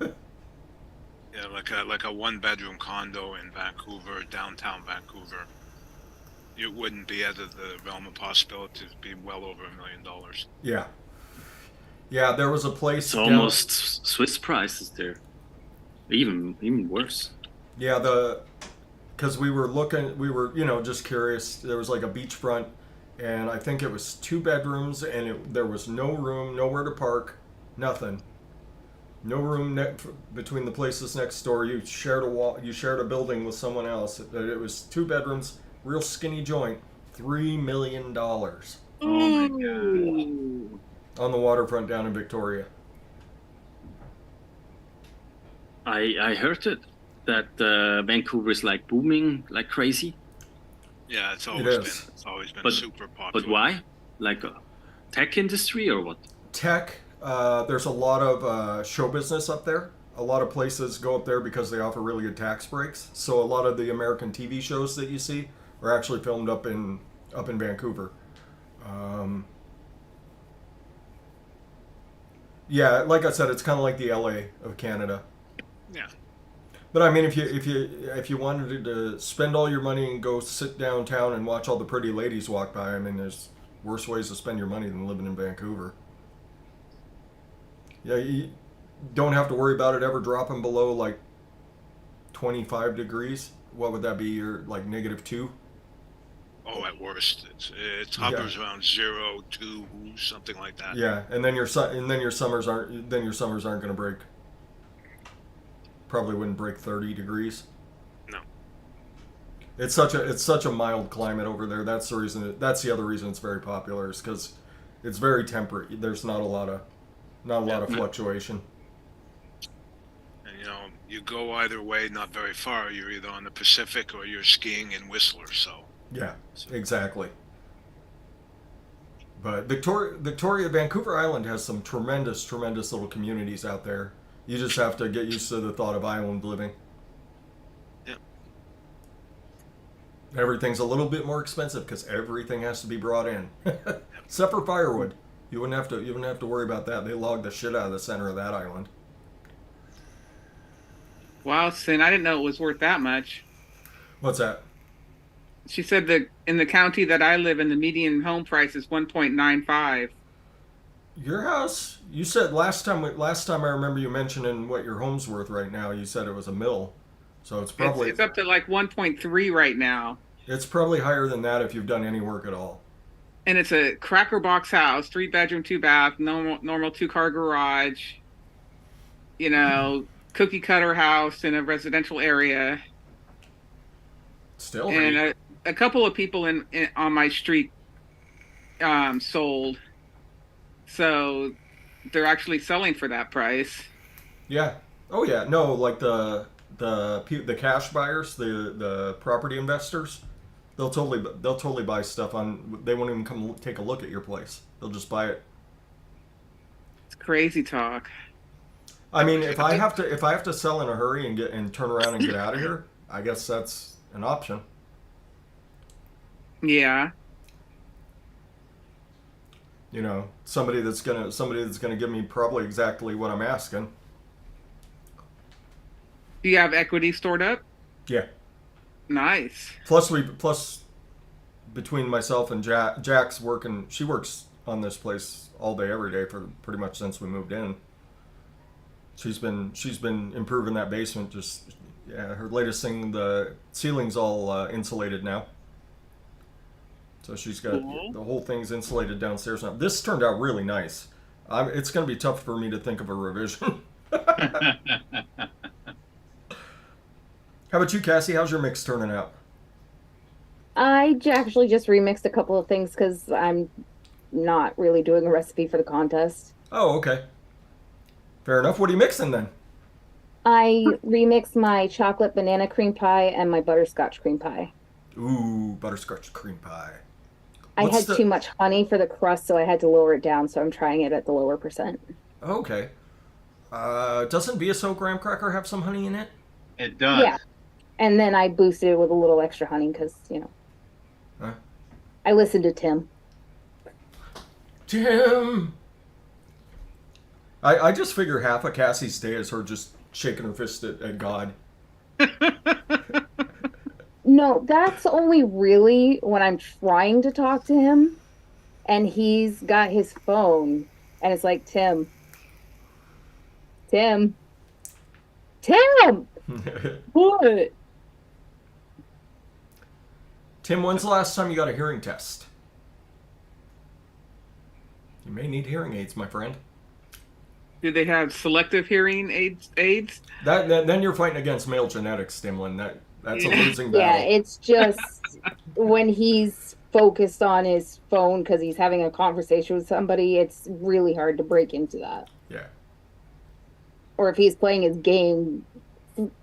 Yeah, like a 1-bedroom condo in Vancouver, downtown Vancouver. It wouldn't be out of the realm of possibility to be well over $1 million. Yeah. Yeah, there was a place. It's almost Swiss prices there. Even worse. Yeah, because we were just curious. There was like a beachfront, and I think it was 2 bedrooms, and there was no room, nowhere to park, nothing. No room between the places next door. You shared a wall. You shared a building with someone else. It was 2 bedrooms, real skinny joint, $3 million Oh my God! on the waterfront down in Victoria. I heard it that Vancouver is like booming like crazy. Yeah, it's always been But- super popular. But why? Like a tech industry or what? Tech. There's a lot of show business up there. A lot of places go up there because they offer really good tax breaks. So a lot of the American TV shows that you see are actually filmed up in Vancouver. Yeah, like I said, it's kind of like the LA of Canada. Yeah. But I mean, if you wanted to spend all your money and go sit downtown and watch all the pretty ladies walk by, I mean, there's worse ways to spend your money than living in Vancouver. Yeah, you don't have to worry about it ever dropping below like 25 degrees. What would that be? You're like -2? at worst, it hovers around 0, 2, something like that. Yeah, and then your summers aren't going to break. Probably wouldn't break 30 degrees. No. It's such a mild climate over there. That's the reason. That's the other reason it's very popular, is because it's very temperate. There's not a lot of fluctuation. And you go either way, not very far. You're either on the Pacific or you're skiing in Whistler. So. Yeah, exactly. But Victoria, Vancouver Island has some tremendous little communities out there. You just have to get used to the thought of island living. Yep. Everything's a little bit more expensive because everything has to be brought in, except for firewood. You wouldn't have to worry about that. They log the shit out of the center of that island. Wow, Sin, I didn't know it was worth that much. What's that? She said that in the county that I live in, the median home price is 1.95. Your house? You said last time I remember you mentioning what your home's worth right now. You said it was a mill, so it's probably it's up to like 1.3 right now. It's probably higher than that if you've done any work at all. And it's a cracker box house, 3-bedroom, 2-bath, normal 2-car garage. Cookie cutter house in a residential area. Still, and a couple of people on my street sold, so they're actually selling for that price. Yeah. Oh yeah. No, like the cash buyers, the property investors, they'll totally buy stuff on. They won't even come take a look at your place. They'll just buy it. It's crazy talk. I mean, if I have to sell in a hurry and turn around and get out of here, I guess that's an option. Yeah. Somebody that's gonna give me probably exactly what I'm asking. Do you have equity stored up? Yeah. Nice. Plus between myself and Jack's working, she works on this place all day every day for pretty much since we moved in. She's been improving that basement. Her latest thing, the ceiling's all insulated now. So she's got the whole thing's insulated downstairs now. This turned out really nice. It's going to be tough for me to think of a revision. How about you, Cassie? How's your mix turning out? I actually just remixed a couple of things because I'm not really doing a recipe for the contest. Oh, okay. Fair enough. What are you mixing then? I remixed my chocolate banana cream pie and my butterscotch cream pie. Ooh, butterscotch cream pie. I had too much honey for the crust, so I had to lower it down, so I'm trying it at the lower percent. Okay. Doesn't BSO graham cracker have some honey in it? It does. Yeah. And then I boosted it with a little extra honey because, Huh? I listened to Tim. Tim! I just figure half of Cassie's day is her just shaking her fist at God. No, that's only really when I'm trying to talk to him and he's got his phone and it's like, Tim. What? Tim, when's the last time you got a hearing test? You may need hearing aids, my friend. Do they have selective hearing aids? Then you're fighting against male genetics, Dimlin. That's a losing battle. Yeah, it's just when he's focused on his phone because he's having a conversation with somebody, it's really hard to break into that. Yeah. Or if he's playing his game,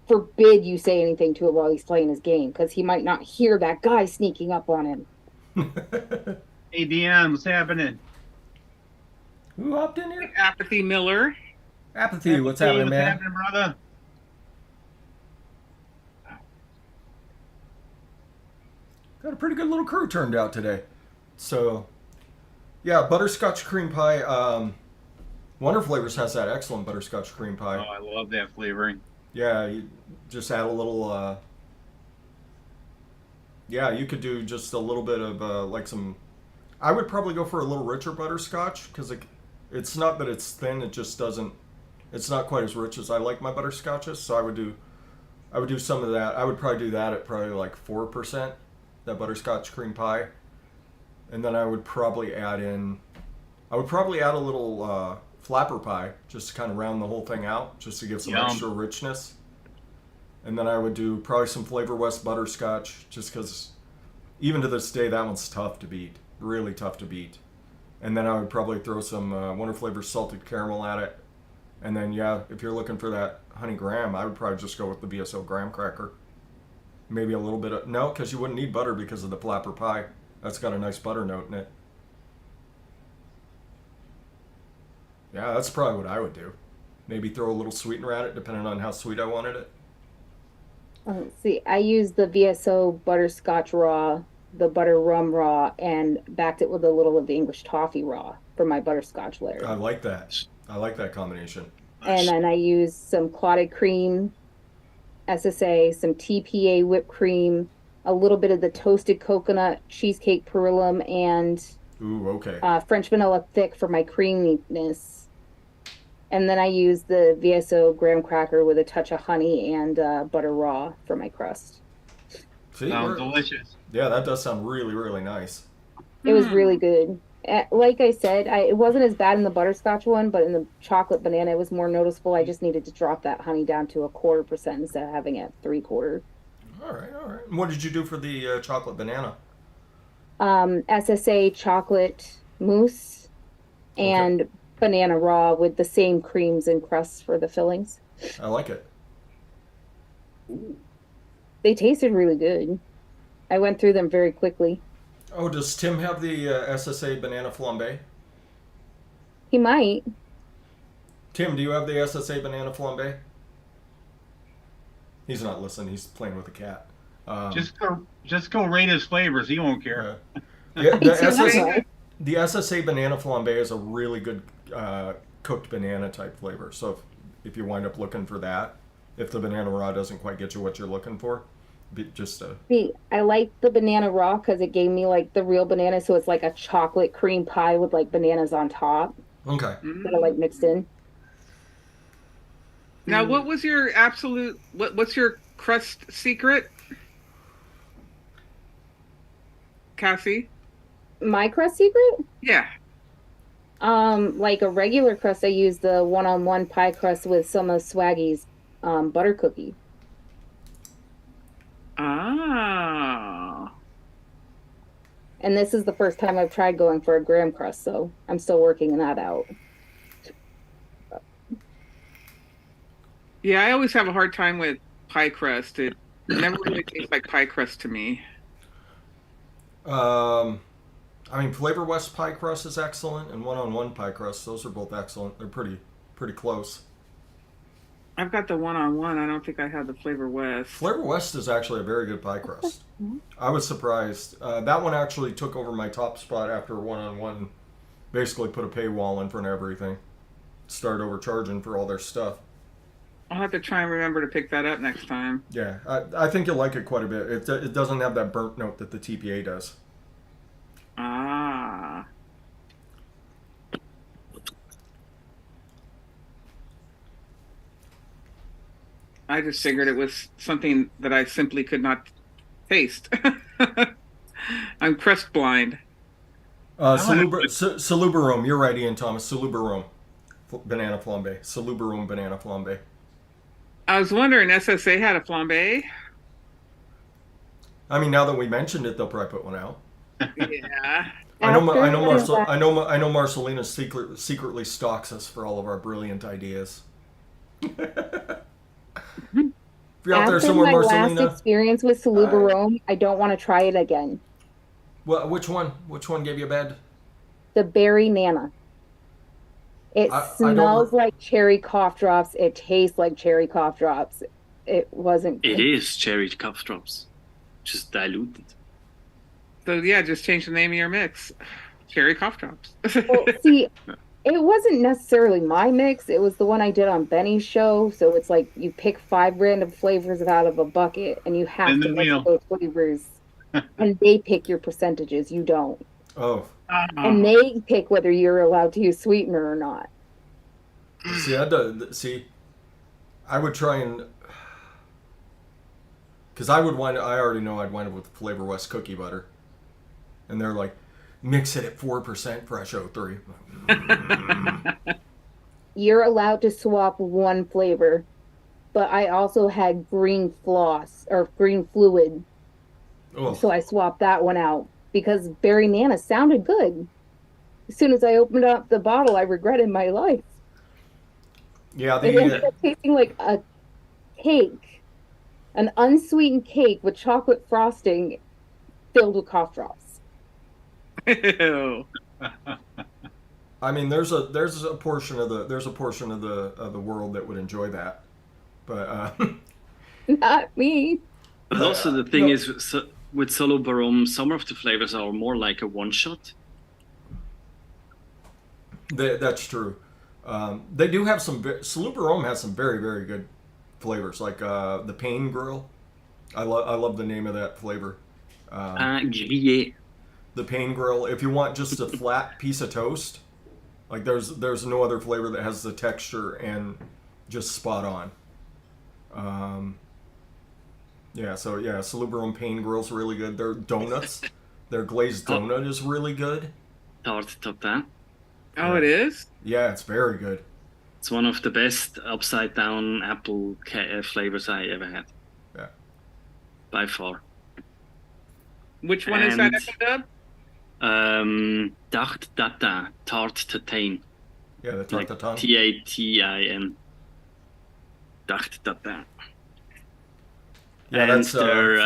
forbid you say anything to him while he's playing his game because he might not hear that guy sneaking up on him. Hey, Dion, what's happening? Who hopped in here? Apathy Miller. Apathy, what's happening, man? What's happening, brother? Got a pretty good little crew turned out today. So, yeah, butterscotch cream pie. Wonder Flavors has that excellent butterscotch cream pie. Oh, I love that flavoring. Yeah, you just add a little. Yeah, you could do just a little bit of like some. I would probably go for a little richer butterscotch because it's not that it's thin. It just doesn't. It's not quite as rich as I like my butterscotches. So I would do some of that. I would probably do that at probably like 4%. that butterscotch cream pie. And then I would probably add a little flapper pie just to kind of round the whole thing out, just to give some Yum. extra richness. And then I would do probably some Flavor West butterscotch, just because even to this day that one's tough to beat, really tough to beat. And then I would probably throw some Wonder Flavor salted caramel at it. And then if you're looking for that honey graham, I would probably just go with the VSO graham cracker. Maybe a little bit of no, because you wouldn't need butter because of the flapper pie. That's got a nice butter note in it. Yeah, that's probably what I would do. Maybe throw a little sweetener at it, depending on how sweet I wanted it. Let's see, I used the VSO butterscotch raw, the butter rum raw, and backed it with a little of the English toffee raw for my butterscotch layer. I like that. I like that combination. And then I used some clotted cream, SSA, some TPA whipped cream, a little bit of the toasted coconut cheesecake perulum, and Ooh, okay. French vanilla thick for my creaminess. And then I used the VSO graham cracker with a touch of honey and butter raw for my crust. See, Sounds delicious. yeah, that does sound really, really nice. It was really good. Like I said, it wasn't as bad in the butterscotch one, but in the chocolate banana, it was more noticeable. I just needed to drop that honey down to 0.25% instead of having it 3/4. All right, all right. And what did you do for the chocolate banana? SSA chocolate mousse and banana raw with the same creams and crusts for the fillings. I like it. They tasted really good. I went through them very quickly. Oh, does Tim have the SSA banana flambe? He might. Tim, do you have the SSA banana flambe? He's not listening. He's playing with a cat. Just go rate his flavors. He won't care. Yeah, Okay. the SSA banana flambe is a really good cooked banana type flavor. So if you wind up looking for that, if the banana raw doesn't quite get you what you're looking for, See, I like the banana raw because it gave me like the real banana, so it's like a chocolate cream pie with like bananas on top okay. that are like mixed in. Now, what was your what's your crust secret, Cassie? My crust secret? Yeah. Like a regular crust, I use the one-on-one pie crust with some of Swaggy's butter cookie. Ah. And this is the first time I've tried going for a graham crust, so I'm still working that out. Yeah, I always have a hard time with pie crust. It never really tastes like pie crust to me. I mean, Flavor West pie crust is excellent, and one-on-one pie crust. Those are both excellent. They're pretty close. I've got the one-on-one. I don't think I have the Flavor West. Flavor West is actually a very good pie crust. I was surprised. That one actually took over my top spot after one-on-one. Basically put a paywall in front of everything. Started overcharging for all their stuff. I'll have to try and remember to pick that up next time. Yeah, I think you'll like it quite a bit. It doesn't have that burnt note that the TPA does. Ah. I just figured it was something that I simply could not taste. I'm crust blind. Salubarum, you're right, Ian Thomas. Salubarum, banana flambe. Salubarum banana flambe. I was wondering, SSA had a flambe? I mean, now that we mentioned it, they'll probably put one out. Yeah. I know Marcelina secretly stalks us for all of our brilliant ideas. If you're out there After somewhere, my last Marcelina. experience with Salubarome, I don't want to try it again. Well, which one? Which one gave you a bad? The berry nana. It I don't smells like cherry cough drops. It tastes like cherry cough drops. It wasn't good. It is cherry cough drops, just diluted. So yeah, just change the name of your mix. Cherry cough drops. Well, see, it wasn't necessarily my mix. It was the one I did on Benny's show. So it's like you pick 5 random flavors out of a bucket, and you have to mix those flavors. And they pick your percentages. You don't. Oh. And they pick whether you're allowed to use sweetener or not. See, I would try and. Because I already know I'd wind up with Flavor West cookie butter. And they're like, mix it at 4% fresh 03. You're allowed to swap one flavor, but I also had green floss or green fluid. Oh. So I swapped that one out because Berry Nana sounded good. As soon as I opened up the bottle, I regretted my life. Yeah, It ended up tasting like a cake, an unsweetened cake with chocolate frosting filled with cough drops. Ew. I mean, there's a portion of the world that would enjoy that, but Not me. But No, also the thing no. is, with Solo Barom, some of the flavors are more like a one-shot. that's true. They do have some. Salute Rome has some very, very good flavors, like the Pain Grill. I love the name of that flavor. Grillé. The Pain Grill. If you want just a flat piece of toast, like there's no other flavor that has the texture and just spot on. Yeah, so yeah, Salute Rome Pain Grill's really good. Their donuts, their glazed donut is really good. Tarte tatin. Oh, it is? Yeah, it's very good. It's one of the best upside down apple flavors I ever had. Yeah. By far. Which one is that, And- Dub? Tarte tatin. Tarte tatin. Yeah, the tarte tatin. Tatin. Tarte tatin. Yeah, And that's their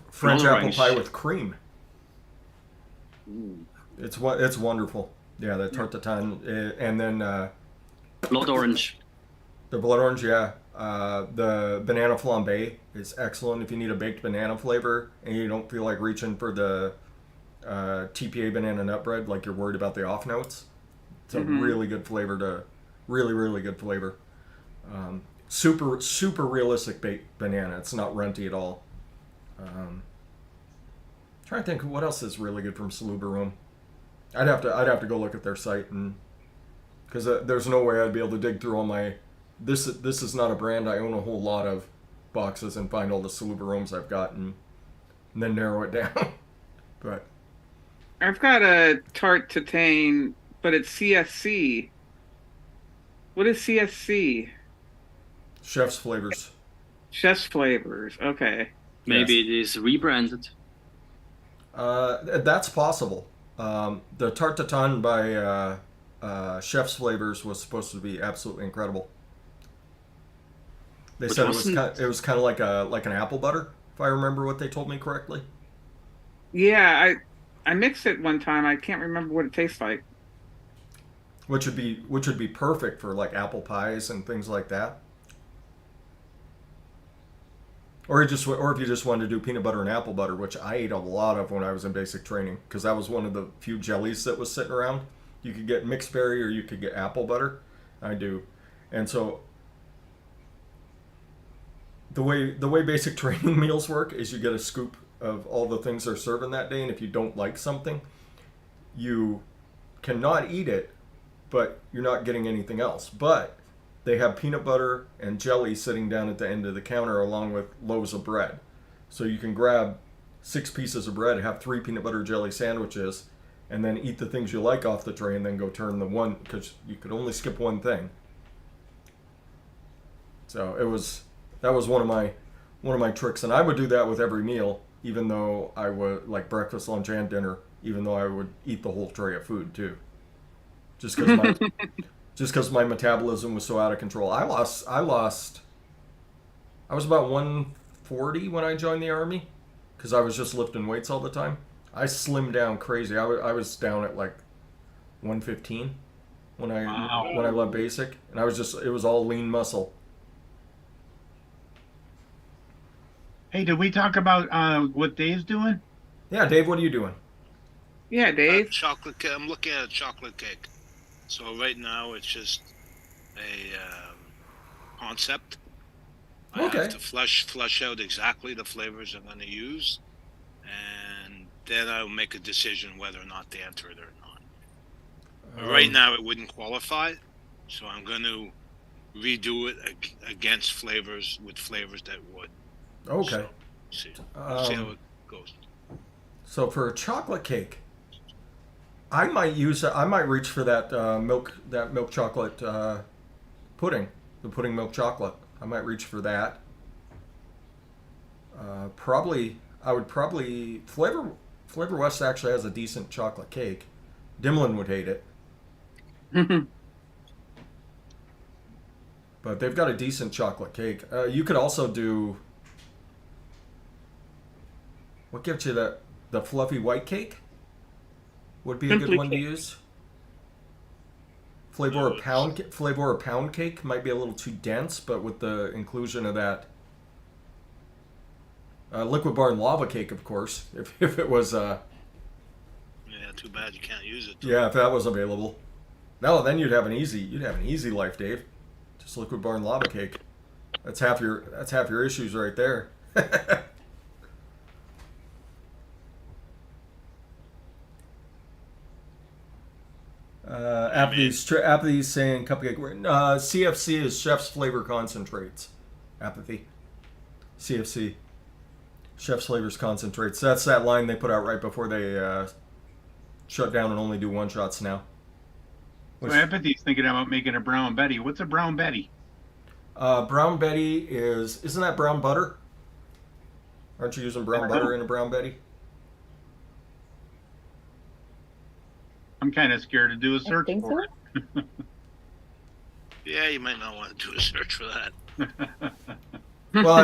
French blood apple orange. pie with cream. Ooh. It's wonderful. Yeah, the tarte tatin, and then Blood orange. the blood orange. Yeah, the banana flambe is excellent if you need a baked banana flavor and you don't feel like reaching for the TPA banana nut bread, like you're worried about the off notes. It's a really good flavor really good flavor. Super realistic baked banana. It's not runty at all. Trying to think what else is really good from Salute Room. I'd have to go look at their site, and because there's no way I'd be able to dig through all my. This is not a brand I own a whole lot of boxes and find all the Salute Rooms I've got and then narrow it down. But I've got a tarte tatin, but it's CSC. What is CSC? Chef's Flavors. Chef's Flavors. Okay. Maybe it is rebranded. That's possible. The tarte tatin by Chef's Flavors was supposed to be absolutely incredible. They But said wasn't- it was kind of like an apple butter, if I remember what they told me correctly. Yeah, I mixed it one time. I can't remember what it tastes like. Which would be perfect for like apple pies and things like that. Or if you just wanted to do peanut butter and apple butter, which I ate a lot of when I was in basic training, because that was one of the few jellies that was sitting around. You could get mixed berry or you could get apple butter. I do, and so the way basic training meals work is you get a scoop of all the things they're serving that day, and if you don't like something, you cannot eat it, but you're not getting anything else. But they have peanut butter and jelly sitting down at the end of the counter along with loaves of bread. So you can grab 6 pieces of bread, have 3 peanut butter jelly sandwiches, and then eat the things you like off the tray and then go turn the one, because you could only skip one thing. So that was one of my tricks, and I would do that with every meal, even though I would like breakfast, lunch, and dinner, even though I would eat the whole tray of food too. Just because my metabolism was so out of control. I was about 140 when I joined the Army, because I was just lifting weights all the time. I slimmed down crazy. I was down at like 115 when I left basic, and it was all lean muscle. Hey, did we talk about what Dave's doing? Yeah, Dave, what are you doing? Yeah, Dave. Chocolate cake. I'm looking at a chocolate cake. So right now it's just a concept. I Okay. have to flesh out exactly the flavors I'm going to use, and then I'll make a decision whether or not to enter it or not. But right now it wouldn't qualify, so I'm going to redo it against flavors with flavors that would. Okay. So, See, let's see how it goes. So for a chocolate cake, I might reach for that milk chocolate pudding, the pudding milk chocolate. I might reach for that. I would probably Flavor West actually has a decent chocolate cake. Dimlin would hate it, but they've got a decent chocolate cake. You could also do, what gives you the fluffy white cake? Would be a good one to use. Flavor pound cake might be a little too dense, but with the inclusion of that liquid barn lava cake, of course, if it was. Yeah, too bad you can't use it. Yeah, if that was available. No, then you'd have an easy life, Dave. Just liquid barn lava cake. That's half your issues right there. Apathy's saying cupcake. CFC is Chef's Flavor Concentrates. Apathy. CFC. Chef's Flavors Concentrates. That's that line they put out right before they shut down and only do one shots now. So Apathy's thinking about making a brown Betty. What's a brown Betty? Brown Betty isn't that brown butter? Aren't you using brown butter in a brown Betty? I'm kind of scared to do a search think for so. it. Yeah, you might not want to do a search for that. Well,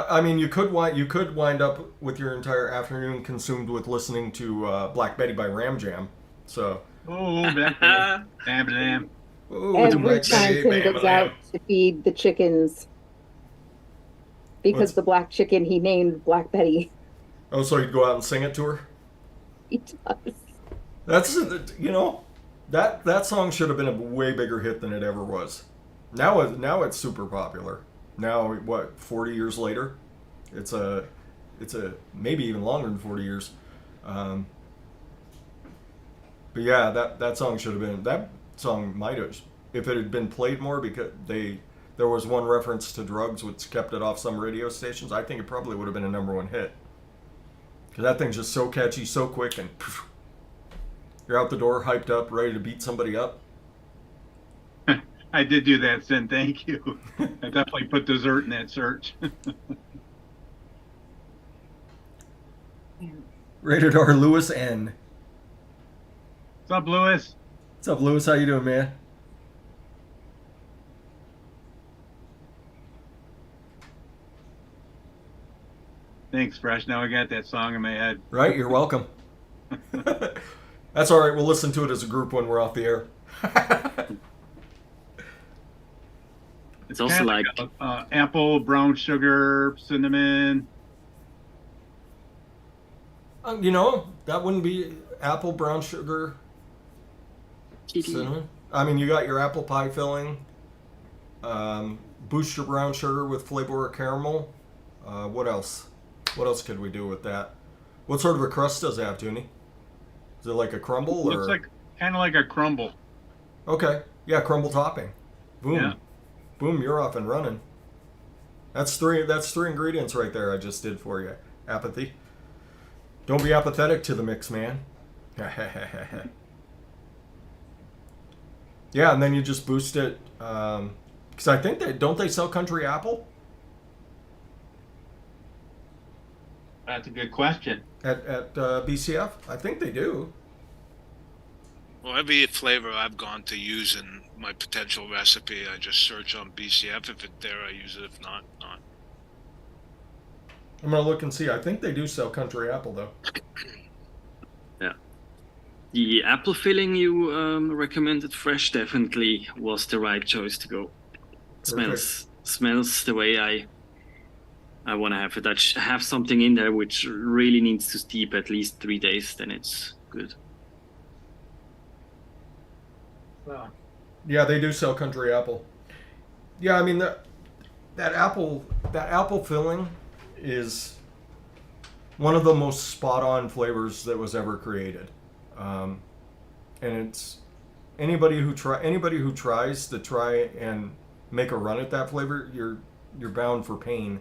I mean, you could wind up with your entire afternoon consumed with listening to Black Betty by Ram Jam. So. Oh, that damn. Every time Tim goes out to feed the chickens, because the black chicken he named Black Betty. Oh, so you'd go out and sing it to her? He does. That's, that song should have been a way bigger hit than it ever was. Now it's super popular. Now, what, 40 years later? It's a maybe even longer than 40 years. But yeah, that song should have been, that song might have, if it had been played more, because there was one reference to drugs which kept it off some radio stations, I think it probably would have been a #1 hit. Because that thing's just so catchy, so quick, and poof, you're out the door, hyped up, ready to beat somebody up. I did do that, Sin. Thank you. I definitely put dessert in that search. Rated R Lewis N. What's up, Lewis? What's up, Lewis? How you doing, man? Thanks, Fresh. Now I got that song in my head. Right, you're welcome. That's all right. We'll listen to it as a group when we're off the air. It's also like apple, brown sugar, cinnamon. That wouldn't be apple, brown sugar, cinnamon. I mean, you got your apple pie filling. Boost your brown sugar with flavor of caramel. What else? What else could we do with that? What sort of a crust does it have, Toonie? Is it like a crumble? Looks like kind of like a crumble. Okay. Yeah, crumble topping. Boom. Yeah. Boom, you're off and running. That's three ingredients right there I just did for you. Apathy. Don't be apathetic to the mix, man. Yeah, and then you just boost it. Because I think don't they sell country apple? That's a good question. At BCF? I think they do. Well, every flavor I've gone to use in my potential recipe, I just search on BCF. If it's there, I use it. If not, not. I'm going to look and see. I think they do sell country apple, though. Yeah. The apple filling you recommended, Fresh, definitely was the right choice to go. Smells the way I want to have it. I have something in there which really needs to steep at least 3 days, then it's good. Yeah, they do sell country apple. Yeah, I mean that apple filling is one of the most spot on flavors that was ever created, and it's anybody who tries to try and make a run at that flavor, you're bound for pain.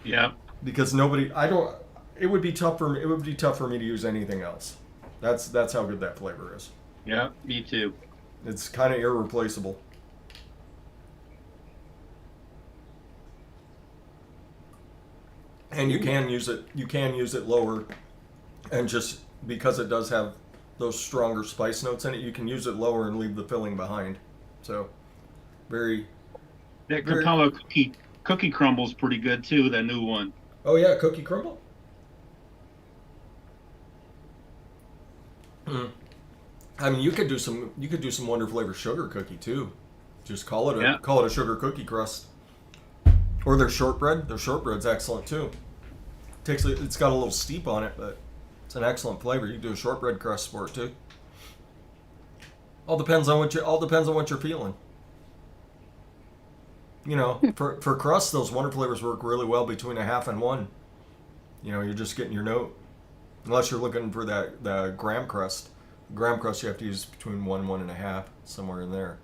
Yeah. because nobody. I don't. It would be tough for me. It would be tough for me to use anything else. That's how good that flavor is. Yeah. Me too. It's kind of irreplaceable. And you can use it. You can use it lower, and just because it does have those stronger spice notes in it, you can use it lower and leave the filling behind. So, very. That Very- Capella cookie crumble's pretty good too. The new one. Oh yeah, cookie crumble. Mm. I mean, you could do some Wonder Flavor sugar cookie too. Just call it a sugar cookie crust. Or their shortbread. Their shortbread's excellent too. It's got a little steep on it, but it's an excellent flavor. You can do a shortbread crust for it too. All depends on what you're feeling. You know, for crust, those Wonder Flavors work really well between a half and one. You know, you're just getting your note. Unless you're looking for the graham crust. Graham crust you have to use between 1.5, somewhere in there.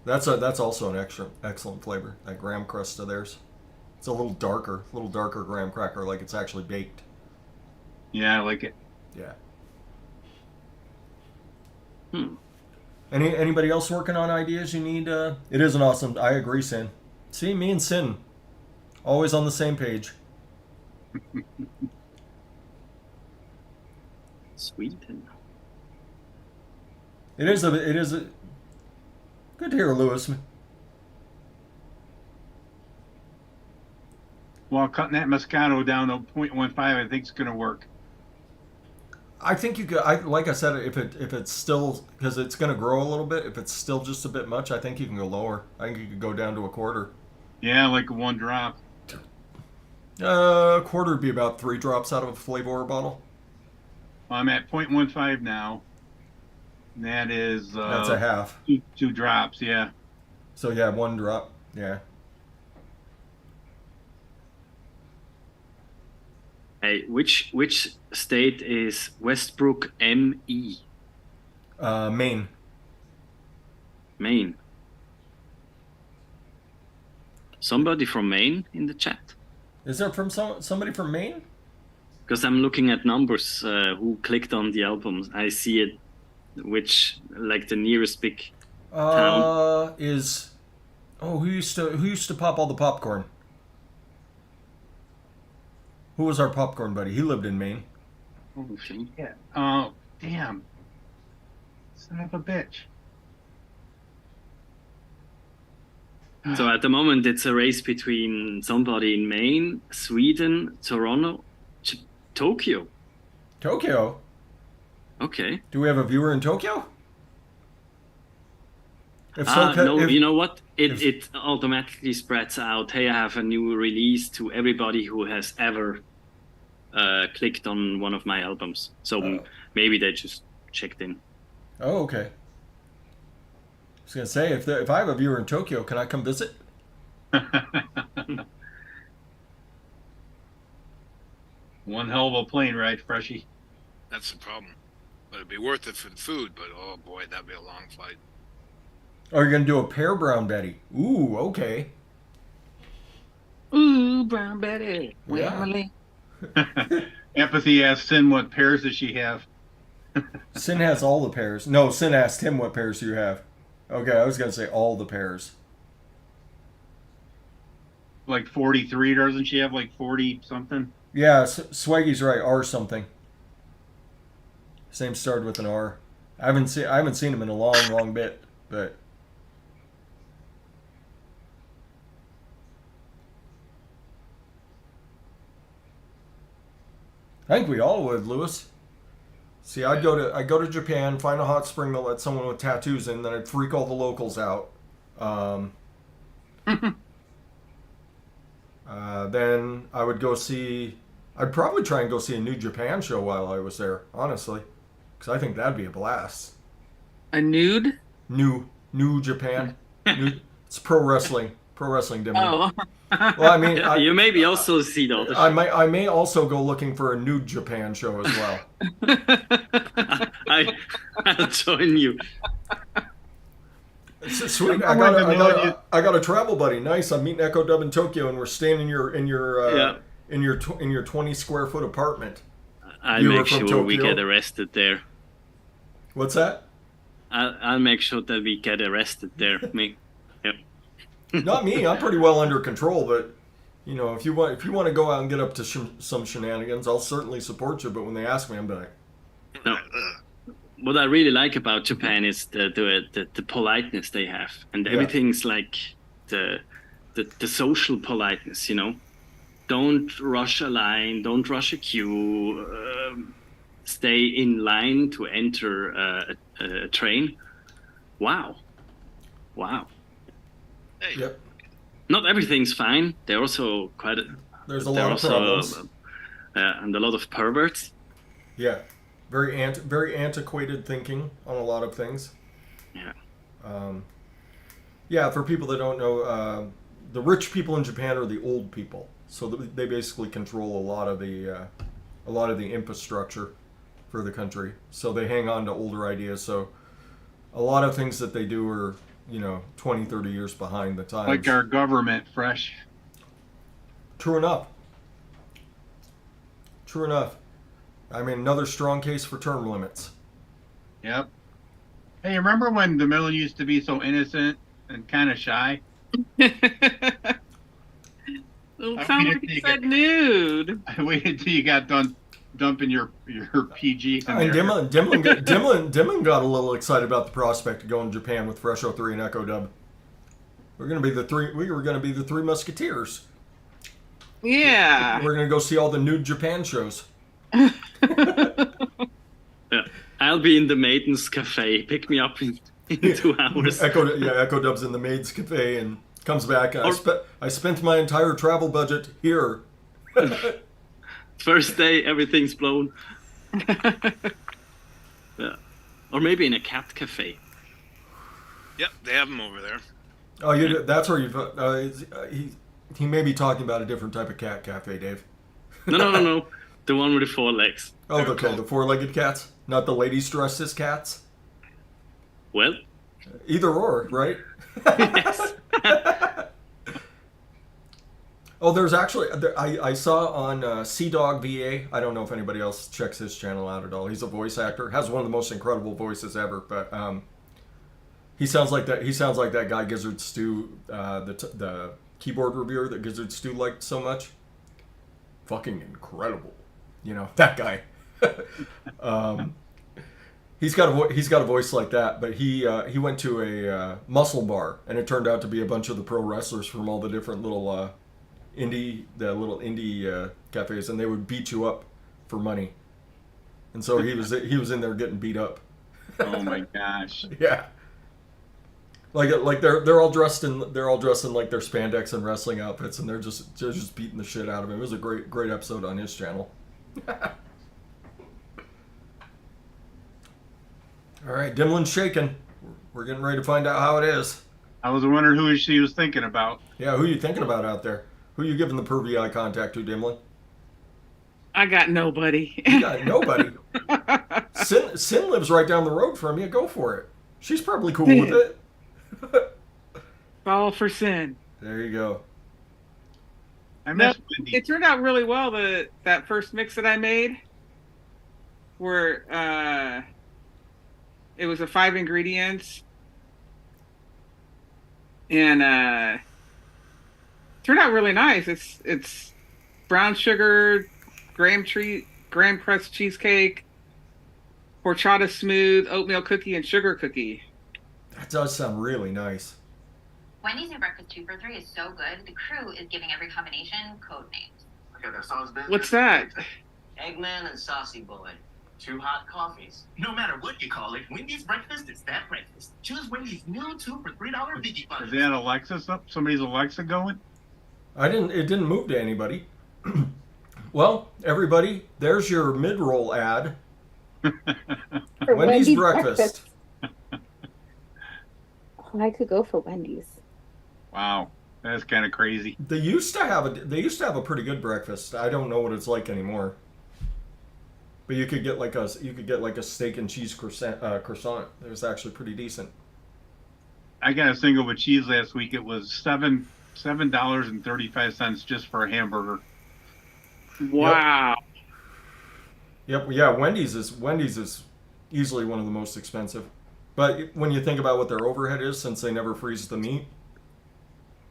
That's also an excellent flavor. That graham crust of theirs. It's a little darker graham cracker, like it's actually baked. Yeah, I like it. Yeah. Hmm. Anybody else working on ideas you need? It is an awesome. I agree, Sin. See, me and Sin, always on the same page. Sweden. It is a. Good to hear, Lewis. Well, cutting that Moscato down to 0.15, I think it's gonna work. I think you could. Like I said, if it's still, because it's going to grow a little bit. If it's still just a bit much, I think you can go lower. I think you could go down to a quarter. Yeah, like 1 drop. A quarter would be about 3 drops out of a flavor bottle. I'm at 0.15 now. And that is That's a half. 2 drops. Yeah. So yeah, 1 drop. Yeah. Hey, which state is Westbrook ME? Maine. Maine. Somebody from Maine in the chat? Is there from somebody from Maine? Because I'm looking at numbers who clicked on the albums. I see it, which like the nearest big town. Who used to pop all the popcorn? Who was our popcorn buddy? He lived in Maine. Okay. Yeah. Oh, damn. Son of a bitch. So at the moment, it's a race between somebody in Maine, Sweden, Toronto, Tokyo. Tokyo? Okay. Do we have a viewer in Tokyo? If No, you know what? It automatically spreads out. Hey, I have a new release to everybody who has ever clicked on one of my albums. So maybe they just checked in. Oh, okay. I was gonna say if I have a viewer in Tokyo, can I come visit? One hell of a plane ride, Freshie. That's the problem. But it'd be worth it for the food, but oh boy, that'd be a long flight. Or you're gonna do a pear brown Betty? Ooh, okay. Ooh, Brown Betty. Yeah. Emily. Empathy asked Sin what pears does she have. Sin has all the pears. No, Sin asked him what pears do you have. Okay, I was gonna say all the pears. Like 43, doesn't she have like 40 something? Yeah, Swaggy's right. R something. Same started with an R. I haven't seen him in a long bit, but. I think we all would, Lewis. See, I'd go to Japan, find a hot spring to let someone with tattoos in, then I'd freak all the locals out. Then I would go see. I'd probably try and go see a New Japan show while I was there, honestly, because I think that'd be a blast. A nude? New Japan. It's pro wrestling demo. Oh. Well, I mean, You maybe also see the other I may also go looking for a New Japan show as well. I'll join you. Sweet. Remember I got a travel buddy. Nice. I'm meeting Echo Dub in Tokyo, and we're staying in your Yeah. in your 20 square foot apartment. I'll You were make from sure we Tokyo? get arrested there. What's that? I'll make sure that we get arrested there. Me. Yep. Not me. I'm pretty well under control, but you know, if you want to go out and get up to some shenanigans, I'll certainly support you. But when they ask me, I'm like, No. What I really like about Japan is the politeness they have, and Yeah. everything's like the social politeness. You know, don't rush a line, don't rush a queue, stay in line to enter a train. Wow. Hey, yep. Not everything's fine. They're also quite. There's a There lot are of problems. and a lot of perverts. Yeah, very antiquated thinking on a lot of things. Yeah. Yeah, for people that don't know, the rich people in Japan are the old people, so they basically control a lot of the infrastructure for the country. So they hang on to older ideas. So a lot of things that they do are, 20, 30 years behind the times. Like our government, Fresh. True enough. True enough. I mean, another strong case for term limits. Yep. Hey, remember when DeMille used to be so innocent and kind of shy? It sounds like he said nude. I waited till you got done dumping your PG. And Dimlin got a little excited about the prospect of going to Japan with fresh03 and Echo Dub. We were going to be the three musketeers. Yeah. We're going to go see all the nude Japan shows. Yeah. I'll be in the Maidens Cafe. Pick me up in 2 hours. Echo Dub's in the Maids Cafe and comes back. I spent my entire travel budget here. First day, everything's blown. Yeah. Or maybe in a cat cafe. yep, they have them over there. Oh, that's where he may be talking about a different type of cat cafe, Dave. No. The one with the 4 legs. Oh, the four-legged cats, not the ladies dressed as cats. Well, Either or, right? yes. Oh, there's actually I saw on Dog VA. I don't know if anybody else checks his channel out at all. He's a voice actor, has one of the most incredible voices ever. But he sounds like that. He sounds like that guy Gizzard Stew, the keyboard reviewer that Gizzard Stew liked so much. Fucking incredible, that guy. He's got a voice like that, but he went to a muscle bar, and it turned out to be a bunch of the pro wrestlers from all the different little indie cafes, and they would beat you up for money. And so he was in there getting beat up. Oh my gosh. Yeah. Like they're all dressed in like their spandex and wrestling outfits, and they're just beating the shit out of him. It was a great episode on his channel. All right, Dimlin's shaking. We're getting ready to find out how it is. I was wondering who she was thinking about. Yeah, who are you thinking about out there? Who are you giving the pervy eye contact to, Dimlin? I got nobody. You got nobody. Sin lives right down the road from you. Go for it. She's probably cool with it. Fall for sin. There you go. I miss Wendy. It turned out really well, that first mix that I made, where it was a 5 ingredients, and turned out really nice. It's brown sugar, graham crust cheesecake, horchata smooth, oatmeal cookie, and sugar cookie. That does sound really nice. Wendy's new breakfast 2 for $3 is so good. The crew is giving every combination code names. Okay, that sounds good. What's that? Eggman and Saucy Boy. 2 hot coffees. No matter what you call it, Wendy's breakfast is that breakfast. Choose Wendy's new 2 for $3 Biggie Buns. Is that Alexa up? Somebody's Alexa going? It didn't move to anybody. Well, everybody, there's your mid-roll ad. For Wendy's breakfast. Oh, I could go for Wendy's. Wow, that's kind of crazy. They used to have a pretty good breakfast. I don't know what it's like anymore. But you could get like a steak and cheese croissant. It was actually pretty decent. I got a single with cheese last week. It was $7.35 just for a hamburger. Wow. Yep. Yeah. Wendy's is easily one of the most expensive. But when you think about what their overhead is, since they never freeze the meat,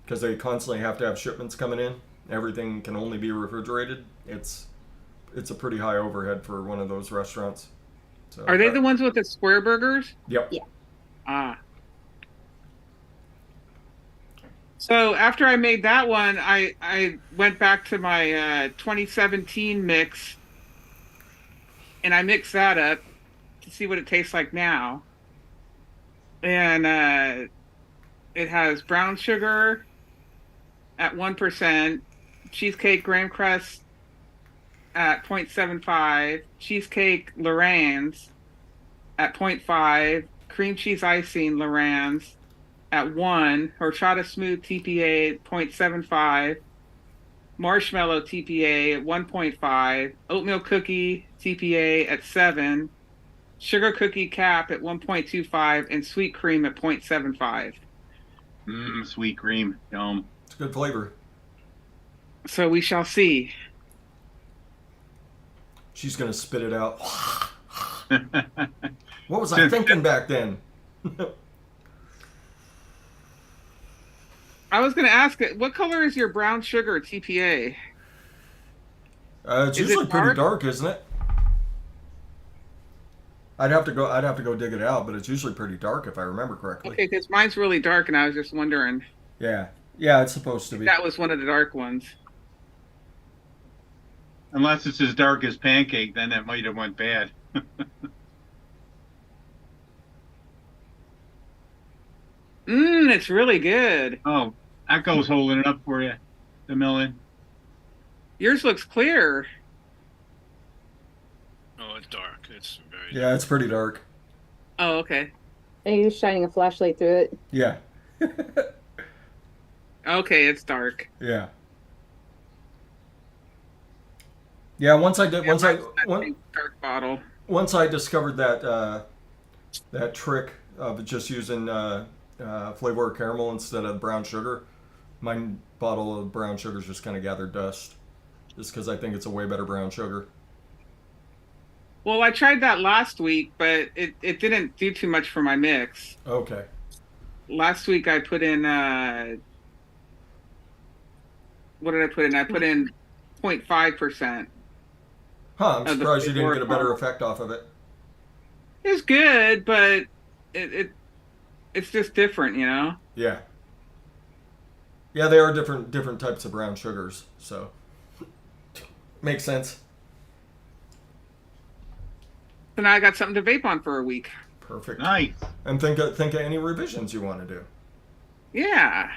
because they constantly have to have shipments coming in, everything can only be refrigerated. It's a pretty high overhead for one of those restaurants. So, Are they the ones with the square burgers? Yep. Yeah. Ah. So after I made that one, I went back to my 2017 mix, and I mixed that up to see what it tastes like now. And it has brown sugar at 1%, cheesecake graham crust at 0.75, cheesecake Lorraine's at 0.5, cream cheese icing Lorraine's at 1, horchata smooth TPA at 0.75, marshmallow TPA at 1.5, oatmeal cookie TPA at 7, sugar cookie cap at 1.25, and sweet cream at 0.75. Sweet cream. Yum. It's a good flavor. So we shall see. She's gonna spit it out. What was I thinking back then? I was going to ask it, what color is your brown sugar TPA? It's Is usually it pretty dark? dark, isn't it? I'd have to go dig it out, but it's usually pretty dark if I remember correctly. Okay, because mine's really dark, and I was just wondering. Yeah. Yeah, it's supposed to be. That was one of the dark ones. Unless it's as dark as pancake, then that might have went bad. It's really good. Oh, Echo's holding it up for you, the million. Yours looks clear. Oh, it's dark. It's very. Yeah, it's pretty dark. Oh, okay. Are you shining a flashlight through it? Yeah. Okay, it's dark. Yeah. Yeah, once I Mine's that big dark bottle. once I discovered that trick of just using flavor caramel instead of brown sugar, my bottle of brown sugar's just kind of gathered dust. Just because I think it's a way better brown sugar. Well, I tried that last week, but it didn't do too much for my mix. Okay. Last week I put in what did I put in? I put in 0.5%. Huh, I'm the surprised you didn't get a better flavor. effect off of it. It's good, but it's just different, you know? Yeah. Yeah, they are different types of brown sugars, so makes sense. So now I got something to vape on for a week. Perfect. Nice. And think of any revisions you want to do. Yeah.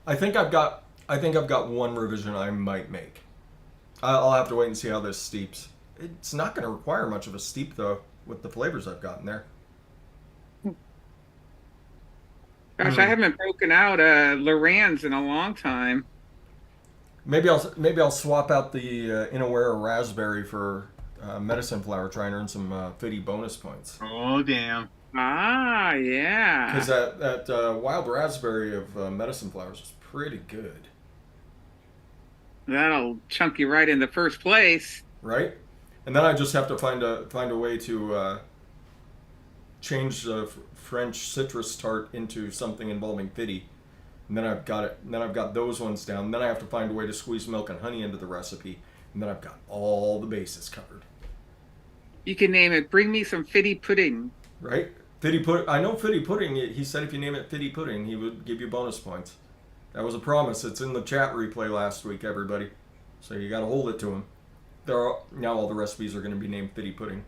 I think I've got one revision I might make. I'll have to wait and see how this steeps. It's not going to require much of a steep though, with the flavors I've got in there. Gosh, I haven't broken out Loran's in a long time. Maybe I'll swap out the Inawera raspberry for medicine flower, try and earn some fitty bonus points. Oh, damn. Ah, yeah. Because that wild raspberry of medicine flowers is pretty good, That'll chunk you right in the first place. right? And then I just have to find a way to change the French citrus tart into something involving fitty. And then I've got it. And then I've got those ones down. And then I have to find a way to squeeze milk and honey into the recipe. And then I've got all the bases covered. You can name it Bring Me Some Fitty Pudding. Right? Fitty pudding. I know fitty pudding. He said if you name it fitty pudding, he would give you bonus points. That was a promise. It's in the chat replay last week, everybody. So you got to hold it to him. Now all the recipes are going to be named fitty pudding.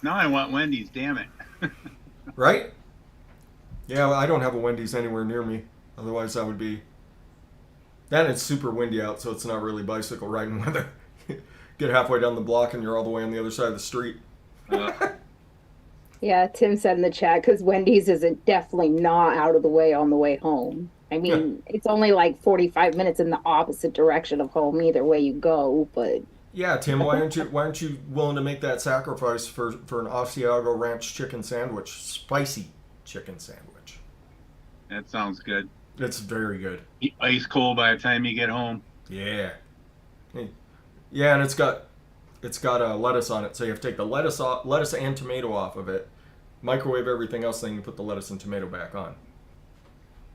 Now I want Wendy's, damn it. Right? Yeah, I don't have a Wendy's anywhere near me. Otherwise, I would be. Then it's super windy out, so it's not really bicycle riding weather. Get halfway down the block and you're all the way on the other side of the street. Yeah, Tim said in the chat, because Wendy's isn't definitely not out of the way on the way home. I mean, it's only like 45 minutes in the opposite direction of home, either way you go, but Yeah, Tim, why aren't you willing to make that sacrifice for an Asiago Ranch chicken sandwich, spicy chicken sandwich? That sounds good. It's very good. Ice cold by the time you get home. Yeah. Yeah, and it's got lettuce on it, so you have to take the lettuce and tomato off of it, microwave everything else, then you put the lettuce and tomato back on.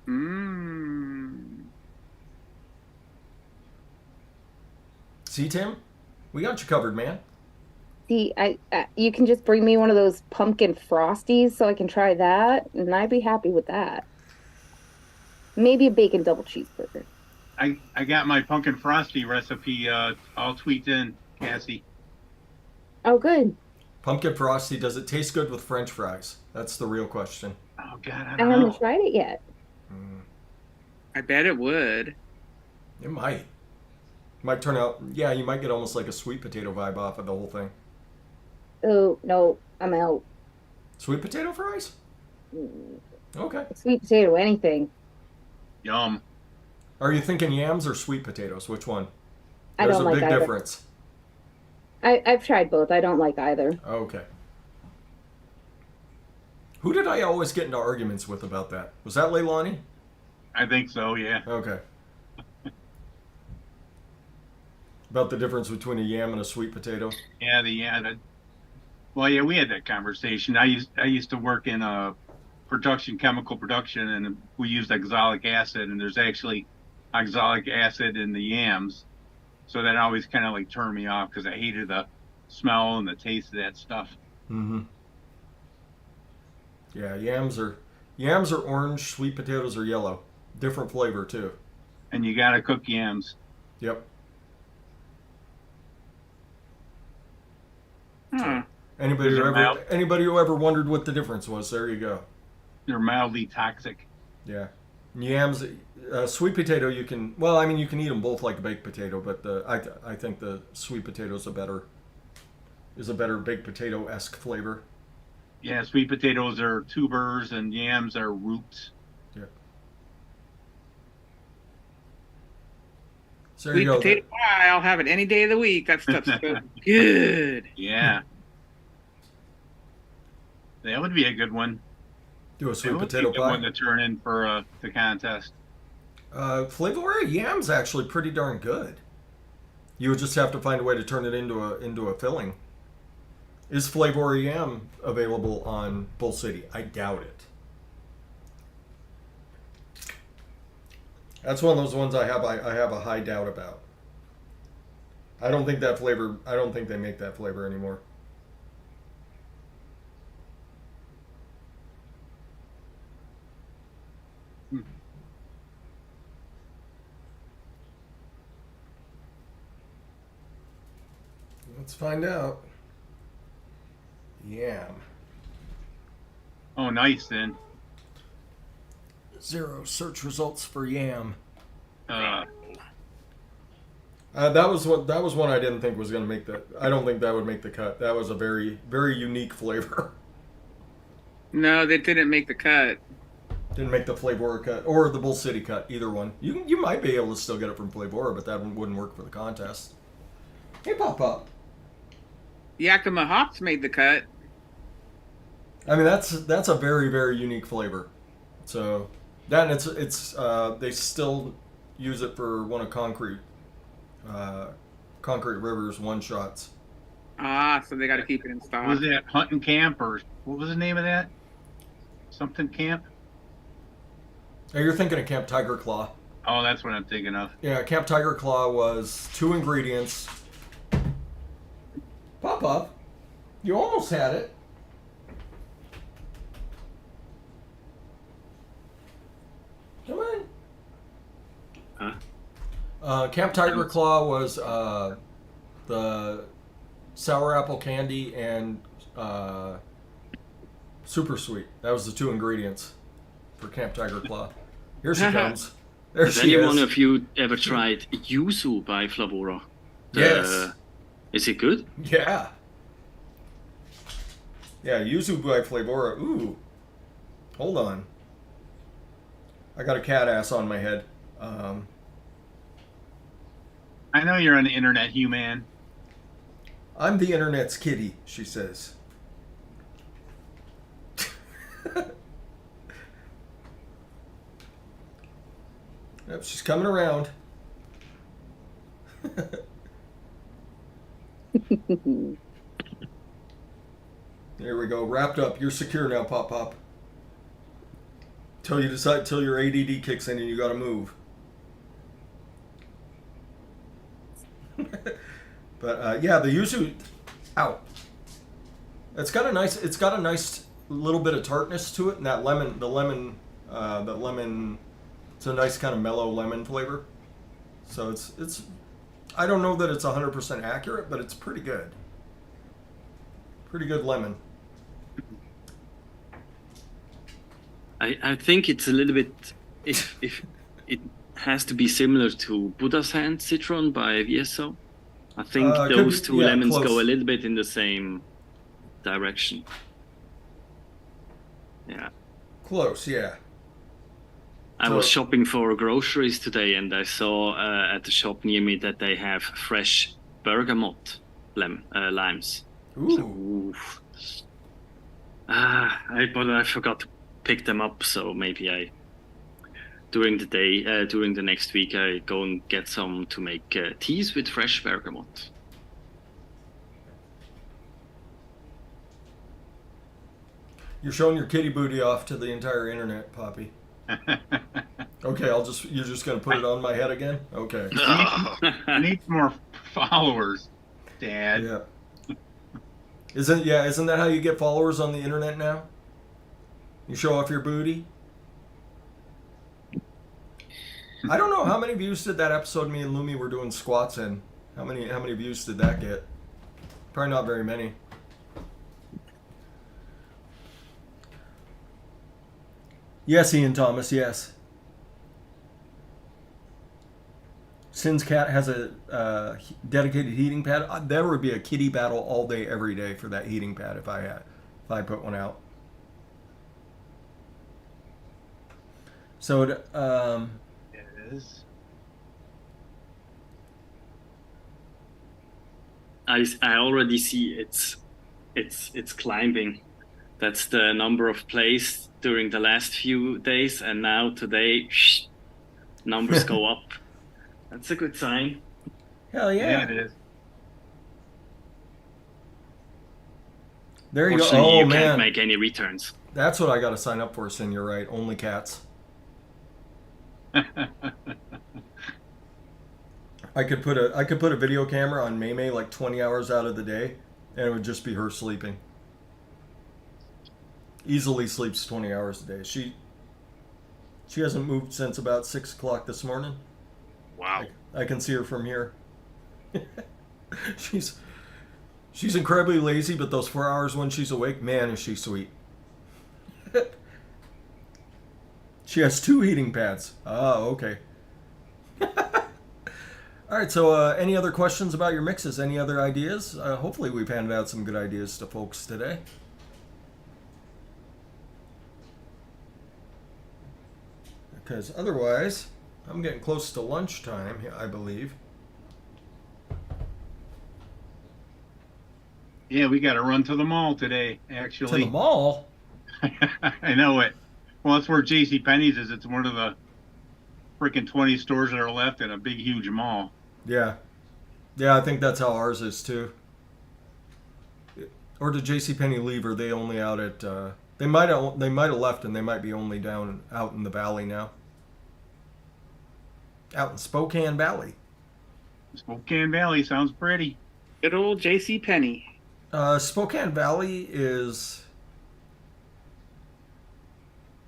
Mmm. See, Tim, we got you covered, man. See, you can just bring me one of those pumpkin frosties so I can try that, and I'd be happy with that. Maybe a bacon double cheeseburger. I got my pumpkin frosty recipe all tweaked in, Cassie. Oh, good. Pumpkin frosty, does it taste good with French fries? That's the real question. Oh God, I I don't haven't know. tried it yet. I bet it would. It might. Might turn out, yeah, you might get almost like a sweet potato vibe off of the whole thing. Oh, no, I'm out. Sweet potato fries? Okay. Sweet potato, anything. Yum. Are you thinking yams or sweet potatoes? Which one? I There's don't a like big either. difference. I've tried both. I don't like either. Okay. Who did I always get into arguments with about that? Was that Leilani? I think so, yeah. Okay. About the difference between a yam and a sweet potato? Well, yeah, we had that conversation. I used to work in chemical production, and we used oxalic acid, and there's actually oxalic acid in the yams. So that always kind of like turned me off because I hated the smell and the taste of that stuff. Mm-hmm. Yeah, yams are orange, sweet potatoes are yellow. Different flavor too. And you gotta cook yams. Yep. Hmm. Anybody These who are ever mild. anybody who ever wondered what the difference was, there you go. They're mildly toxic. Yeah. Yams, sweet potato you can, well, I mean you can eat them both like a baked potato, but I think the sweet potato is a better baked potato-esque flavor. Yeah, sweet potatoes are tubers and yams are roots. Yeah. So there Sweet you go. potato pie, I'll have it any day of the week. That stuff's so good. Yeah. That would be a good one. Do a That sweet would be potato a good pie. one to turn in for the contest. Flavor yam's actually pretty darn good. You would just have to find a way to turn it into a filling. Is Flavor yam available on Bull City? I doubt it. That's one of those ones I have a high doubt about. I don't think they make that flavor anymore. Let's find out. Yam. Oh, nice then. 0 search results for yam. Uh, That was one I didn't think was going to make the. I don't think that would make the cut. That was a very, very unique flavor. No, they didn't make the cut. Didn't make the Flavor cut or the Bull City cut. Either one. You might be able to still get it from Flavor, but that wouldn't work for the contest. Hey, Pop. Yakima hops made the cut. I mean that's a very, very unique flavor. So that and it's they still use it for one of Concrete River's one shots. Ah, so they got to keep it in stock. was that Hunting Camp or what was the name of that? Something Camp? Oh, you're thinking of Camp Tiger Claw. Oh, that's what I'm thinking of. Yeah, Camp Tiger Claw was 2 ingredients. Pop, you almost had it. Come on. Huh? Camp Tiger Claw was the sour apple candy and super sweet. That was the 2 ingredients for Camp Tiger Claw. Here she comes. There Has she anyone is. of you ever tried yuzu by Flavora? Yes. Is it good? Yeah. Yeah, yuzu by Flavora. Ooh. Hold on. I got a cat ass on my head. I know you're on the internet, human. I'm the internet's kitty, she says. Yep, she's coming around. There we go. Wrapped up. You're secure now, Pop Pop. Till your ADD kicks in and you gotta move. But yeah, the yuzu, ow. It's got a nice little bit of tartness to it, and that lemon, it's a nice kind of mellow lemon flavor. So it's I don't know that it's 100% accurate, but it's pretty good. Pretty good lemon. I think it's a little bit, if it has to be similar to Buddha's Hand Citron by VSO. I think those two lemons close. go a little bit in the same direction. Yeah. Close, yeah. I was shopping for groceries today, and I saw at the shop near me that they have fresh bergamot limes. Ooh. But I forgot to pick them up, so maybe during the next week, I go and get some to make teas with fresh bergamot. You're showing your kitty booty off to the entire internet, Poppy. Okay, you're just gonna put it on my head again? Okay. I need more followers, Dad. Yeah. Isn't that how you get followers on the internet now? You show off your booty? I don't know how many views did that episode me and Lumi were doing squats in. How many views did that get? Probably not very many. Yes, Ian Thomas, yes. Sin's cat has a dedicated heating pad. There would be a kitty battle all day, every day for that heating pad if I put one out. So It is. I already see it's climbing. That's the number of plays during the last few days, and now today, numbers go up. That's a good sign. Hell yeah. Yeah, it is. There you go. Fortunately, Oh you man, can't make any returns. that's what I got to sign up for. Sin, you're right. Only cats. I could put a video camera on Maymay like 20 hours out of the day, and it would just be her sleeping. Easily sleeps 20 hours a day. She hasn't moved since about 6 o'clock this morning. Wow. I can see her from here. She's incredibly lazy, but those 4 hours when she's awake, man, is she sweet. She has 2 heating pads. Oh, okay. All right, so any other questions about your mixes? Any other ideas? Hopefully we've handed out some good ideas to folks today. Because otherwise, I'm getting close to lunchtime, I believe. Yeah, we got to run to the mall today, actually. To the mall? I know it. Well, that's where JCPenney's is. It's one of the freaking 20 stores that are left in a big, huge mall. Yeah. Yeah, I think that's how ours is, too. Or did JCPenney leave, or are they only out at... They might have left, and they might be only out in the valley now. Out in Spokane Valley. Spokane Valley sounds pretty. Good old J.C. Penney. Spokane Valley is...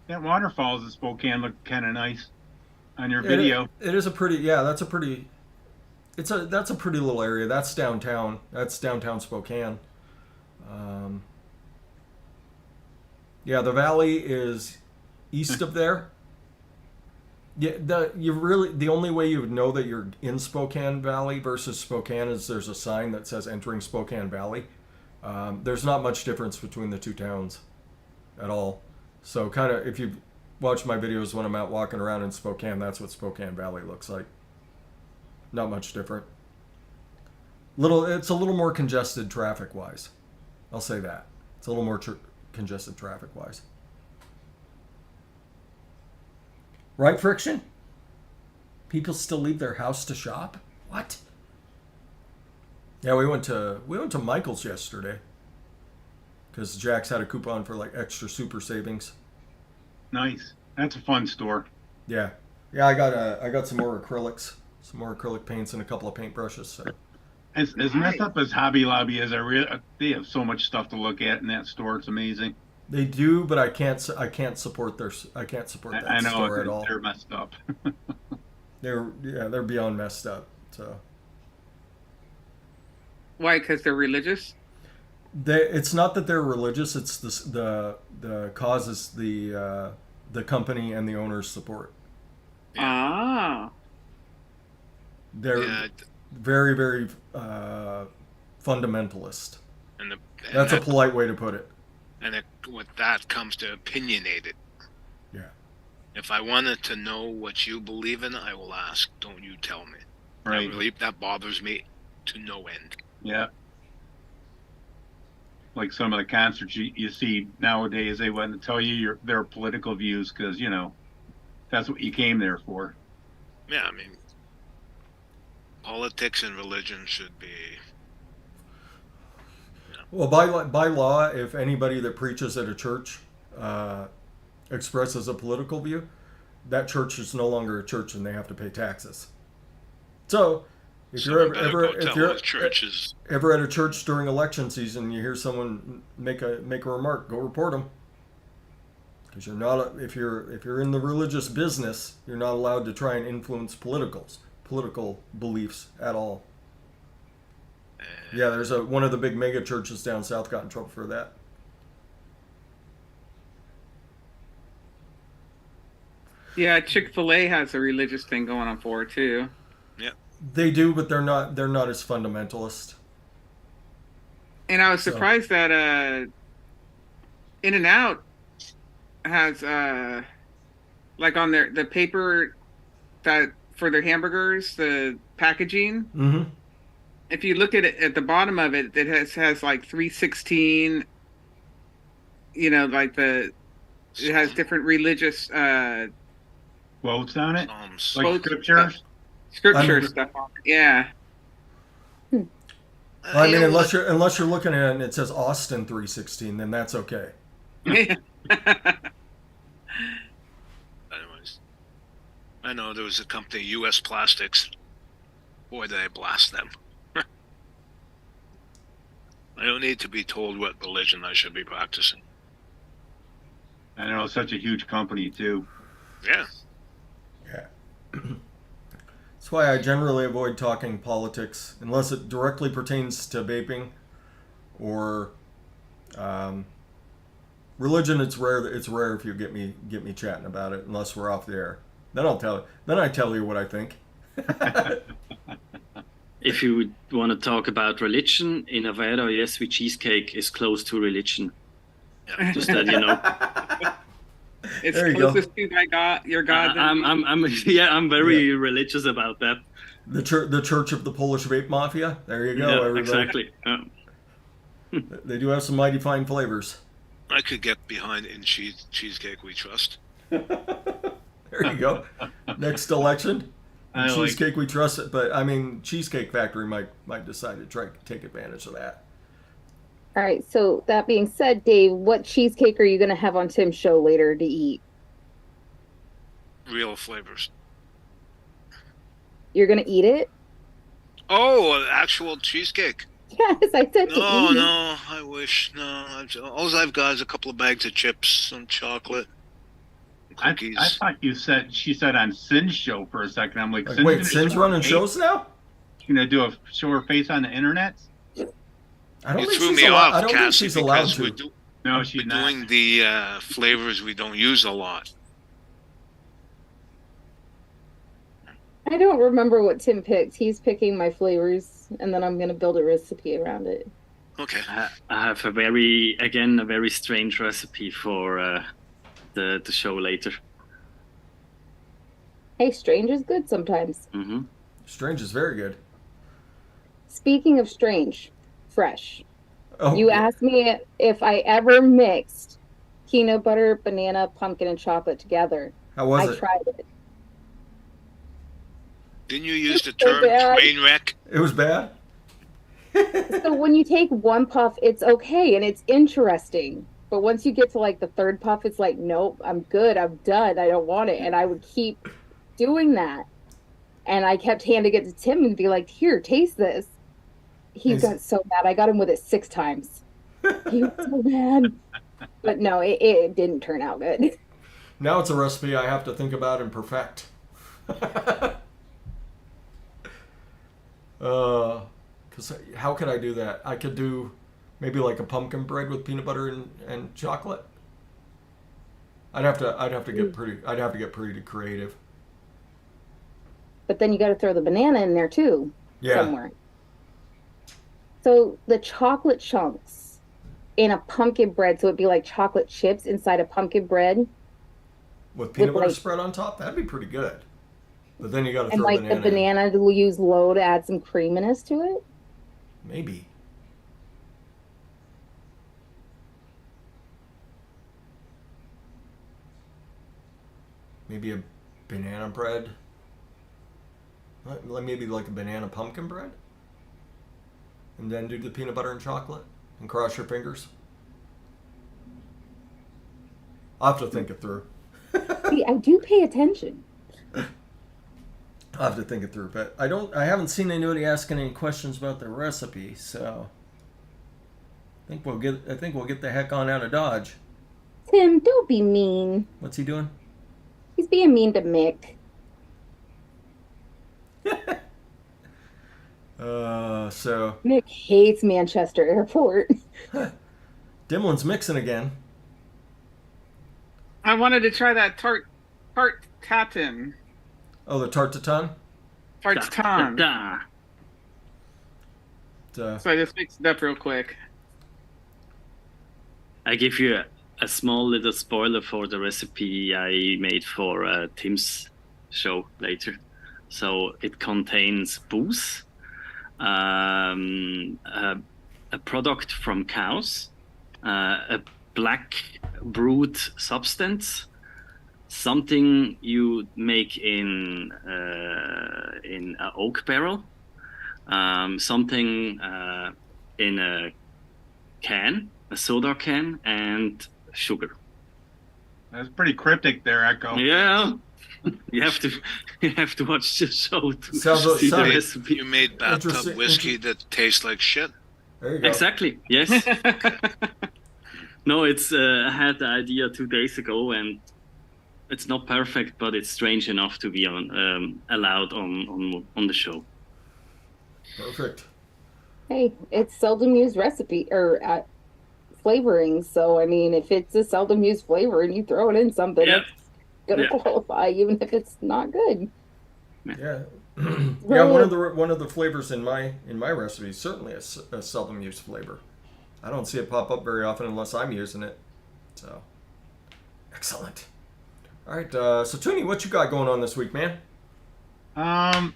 That waterfalls in Spokane look kind of nice on your video. It is a pretty... Yeah, that's a pretty... That's a pretty little area. That's downtown. That's downtown Spokane. Yeah, the valley is east of there. Yeah, the only way you would know that you're in Spokane Valley versus Spokane is there's a sign that says entering Spokane Valley. There's not much difference between the two towns at all. So kind of, if you watch my videos when I'm out walking around in Spokane, that's what Spokane Valley looks like. Not much different. It's a little more congested traffic wise. I'll say that. It's a little more congested traffic wise. Right, Friction? People still leave their house to shop? What? Yeah, we went to Michael's yesterday because Jack's had a coupon for like extra super savings. Nice. That's a fun store. Yeah, I got some more acrylics, some more acrylic paints, and a couple of paintbrushes. So. As messed up as Hobby Lobby is, they have so much stuff to look at in that store. It's amazing. They do, but I can't support that I know store at all. They're messed up. They're beyond messed up. So. Why? Because they're religious? It's not that they're religious. It's the cause is the company and the owner's support. Ah. They're very, very fundamentalist. That's a polite way to put it. And with that comes to opinionated. Yeah. If I wanted to know what you believe in, I will ask. Don't you tell me. Right. That bothers me to no end. Yeah. Like some of the concerts you see nowadays, they want to tell you their political views because, that's what you came there for. Yeah, I mean, politics and religion should be... Well, by law, if anybody that preaches at a church expresses a political view, that church is no longer a church and they have to pay taxes. So, if you're ever at a church during election season, you hear someone make a remark, go report them. Because you're not, if you're in the religious business, you're not allowed to try and influence political beliefs at all. Yeah, there's one of the big mega churches down south got in trouble for that. Yeah, Chick-fil-A has a religious thing going on for it too. Yeah. They do, but they're not as fundamentalist. And I was surprised that In-N-Out has like on the paper that for their hamburgers, the packaging. Mm-hmm. If you look at it at the bottom of it, it has like 316. It has different religious quotes on it, like quotes, scriptures. Scripture stuff on it. Yeah. I mean, unless you're looking at it and it says Austin 316, then that's okay. Anyways, I know there was a company, U.S. Plastics. Boy, did I blast them. I don't need to be told what religion I should be practicing. I know, it's such a huge company too. Yeah. Yeah. That's why I generally avoid talking politics unless it directly pertains to vaping or religion. It's rare if you get me chatting about it unless we're off the air. Then I tell you what I think. If you want to talk about religion, in Avera, yes, with cheesecake is close to religion. Yeah. Just that you know. It's There you closest to your God. I'm very religious about that. The Church of the Polish Vape Mafia. There you go. Yeah, everybody. exactly. They do have some mighty fine flavors. I could get behind in cheesecake we trust. There you go. Next election, cheesecake we trust it. But I mean, Cheesecake Factory might decide to try to take advantage of that. All right. So that being said, Dave, what cheesecake are you going to have on Tim's show later to eat? Real flavors. You're going to eat it? Oh, actual cheesecake. Yes, I said to eat. No, I wish. No, all I've got is a couple of bags of chips, some chocolate, cookies. I thought she said on Sin's show for a second. I'm like wait, Sin's running shows now? She's going to show her face on the internet? I don't You think threw she's me allowed. off, I don't think Cassie, she's allowed because to. No, she's we're not. doing the flavors we don't use a lot. I don't remember what Tim picked. He's picking my flavors, and then I'm going to build a recipe around it. Okay. I have a very strange recipe for the show later. Hey, strange is good sometimes. Mm-hmm. Strange is very good. Speaking of strange, fresh. Oh, You yeah. asked me if I ever mixed peanut butter, banana, pumpkin, and chocolate together. How was I it? tried it. Didn't you use the So term bad. train wreck? It was bad? So when you take one puff, it's okay and it's interesting. But once you get to like the third puff, it's like, nope, I'm good. I'm done. I don't want it. And I would keep doing that. And I kept handing it to Tim and be like, here, taste this. He He's- got so mad. I got him with it 6 times. He was so mad. But no, it didn't turn out good. Now it's a recipe I have to think about and perfect. Because how could I do that? I could do maybe like a pumpkin bread with peanut butter and chocolate. I'd have to get pretty creative. But then you got to throw the banana in there too, Yeah. somewhere. So the chocolate chunks in a pumpkin bread, so it'd be like chocolate chips inside a pumpkin bread, With peanut butter like- spread on top, that'd be pretty good. But then you got to and throw like banana. the banana will use low to add some creaminess to it. Maybe. Maybe a banana bread. Maybe like a banana pumpkin bread. And then do the peanut butter and chocolate and cross your fingers. I'll have to think it through. See, I do pay attention. I'll have to think it through, but I haven't seen anybody asking any questions about the recipe, so I think we'll get the heck on out of Dodge. Tim, don't be mean. What's he doing? He's being mean to Mick. So Mick hates Manchester Airport. Dimlin's mixing again. I wanted to try that tart tatin. Oh, the tarte tatin? Tartan. Da. So I just mixed it up real quick. I give you a small little spoiler for the recipe I made for Tim's show later. So it contains booze, a product from cows, a black brewed substance, something you make in an oak barrel, something in a can, a soda can, and sugar. That's pretty cryptic there, Echo. Yeah, you have to watch the show to Sounds- see the sounds- recipe. You made bathtub Interesting- whiskey that tastes like shit. There you go. Exactly. Yes. No, it's I had the idea 2 days ago, and it's not perfect, but it's strange enough to be allowed on the show. Perfect. Hey, it's seldom used recipe or flavoring. So I mean, if it's a seldom used flavor and you throw it in something, Yeah. it's gonna Yeah. qualify, even if it's not good. Yeah. Yeah, Really? one of the flavors in my recipe is certainly a seldom used flavor. I don't see it pop up very often unless I'm using it. So, excellent. All right, so Toonie, what you got going on this week, man? Not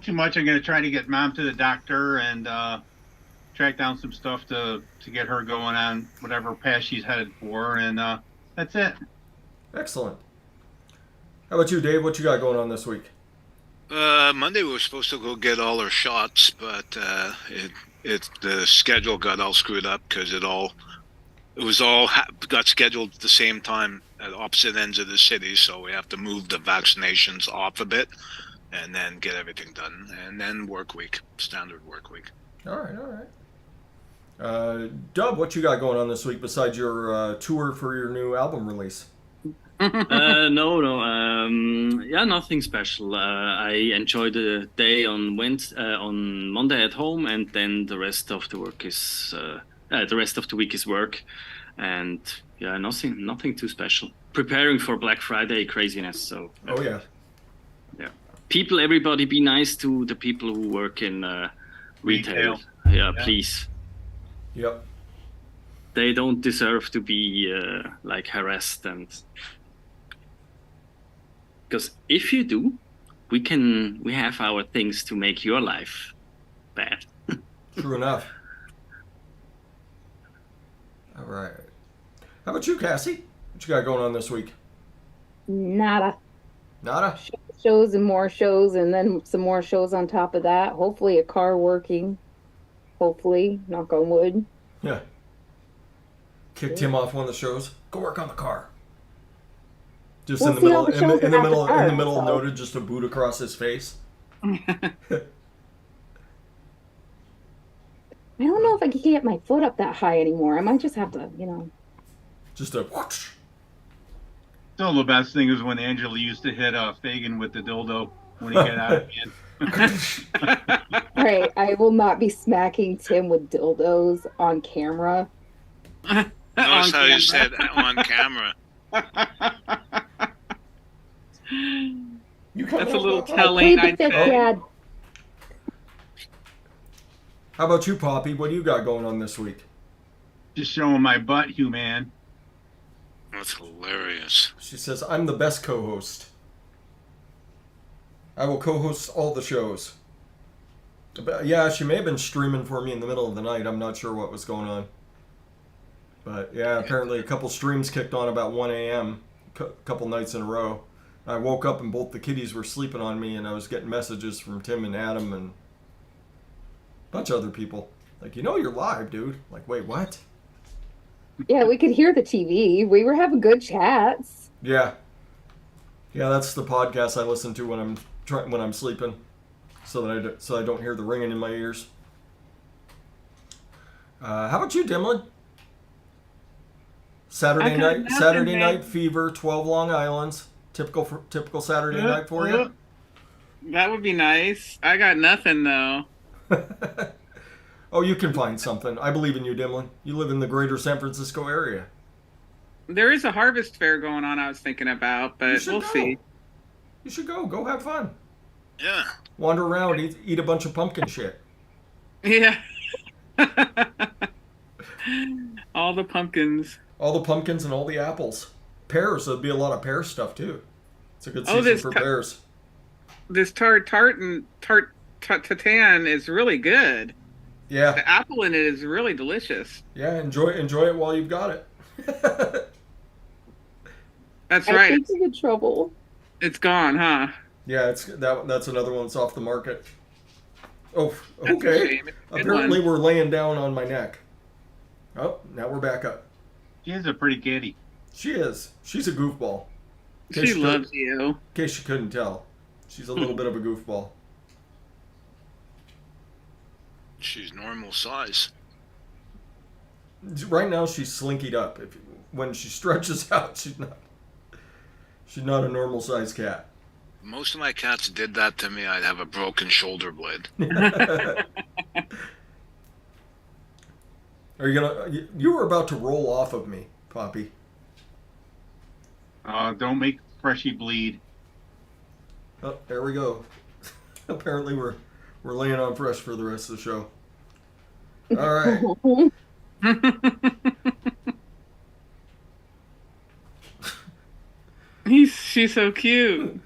too much. I'm gonna try to get Mom to the doctor and track down some stuff to get her going on whatever path she's headed for, and that's it. Excellent. How about you, Dave? What you got going on this week? Monday we were supposed to go get all our shots, but the schedule got all screwed up because it got scheduled at the same time at opposite ends of the city, so we have to move the vaccinations off a bit and then get everything done, and then standard work week. All right. Dub, what you got going on this week besides your tour for your new album release? Yeah, nothing special. I enjoyed the day on Monday at home, and then the rest of the week is work, and yeah, nothing too special. Preparing for Black Friday craziness. So Oh yeah. everybody, be nice to the people who work in retail. Retail. Yeah, please. Yep. They don't deserve to be harassed, and because if you do, we have our things to make your life bad. True enough. All right. How about you, Cassie? What you got going on this week? Nada. Nada? Shows and more shows, and then some more shows on top of that. Hopefully, a car working. Hopefully, knock on wood. Yeah. Kicked him off one of the shows. Go work on the car. Just We'll in the see middle, how the in shows the, in the are middle, after in the dark, middle, so. noted just a boot across his face. I don't know if I can get my foot up that high anymore. I might just have to, Just a whoosh. Still, the best thing is when Angela used to hit Fagin with the dildo when he got out of hand. All right, I will not be smacking Tim with dildos on camera. Notice how you said on camera. You That's a little Poppy? telling. Plead the fifth, Dad. How about you, Poppy? What do you got going on this week? Just showing my butt, Hugh, man. That's hilarious. She says, I'm the best co-host. I will co-host all the shows. But, yeah, she may have been streaming for me in the middle of the night. I'm not sure what was going on. But, yeah, apparently a couple streams kicked on about 1 a.m. A couple nights in a row. I woke up and both the kiddies were sleeping on me, and I was getting messages from Tim and Adam and a bunch of other people. Like, you're live, dude. Like, wait, what? Yeah, we could hear the TV. We were having good chats. Yeah. Yeah, that's the podcast I listen to when I'm sleeping, so I don't hear the ringing in my ears. How about you, Dimlin? Saturday night fever, 12 Long Islands. Typical Saturday night for you. That would be nice. I got nothing though. Oh, you can find something. I believe in you, Dimlin. You live in the greater San Francisco area. There is a harvest fair going on I was thinking about, but we'll see. You should go. Go have fun. Yeah. Wander around, eat a bunch of pumpkin shit. Yeah. All the pumpkins. All the pumpkins and all the apples. Pears, there'd be a lot of pear stuff too. It's a good season for pears. This tartan is really good. Yeah. The apple in it is really delicious. Yeah, enjoy it while you've got it. That's I right. think he's in trouble. It's gone, huh? Yeah, that's another one that's off the market. Oh, That's a okay. shame. It's a good Apparently one. we're laying down on my neck. Oh, now we're back up. She is a pretty kitty. She is. She's a goofball. She loves you. In case you couldn't tell. She's a little bit of a goofball. She's normal size. Right now she's slinkied up. When she stretches out, she's not a normal sized cat. Most of my cats did that to me. I'd have a broken shoulder blade. Are you you were about to roll off of me, Poppy. Don't make Freshy bleed. Oh, there we go. Apparently we're laying on Fresh for the rest of the show. All right. She's so cute.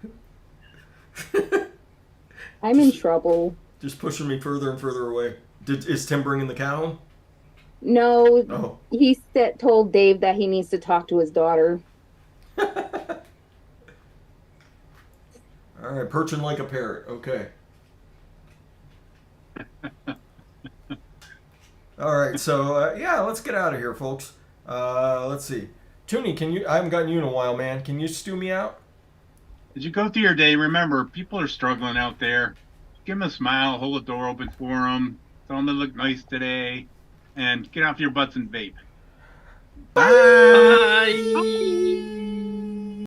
I'm in trouble. Just pushing me further and further away. Is Tim bringing the cat home? No, Oh. he told Dave that he needs to talk to his daughter. All right, perching like a parrot. Okay. All right, so yeah, let's get out of here, folks. Let's see. Toonie, I haven't gotten you in a while, man. Can you stew me out? As you go through your day, remember, people are struggling out there. Give them a smile, hold the door open for them, tell them they look nice today, and get off your butts and vape. Bye.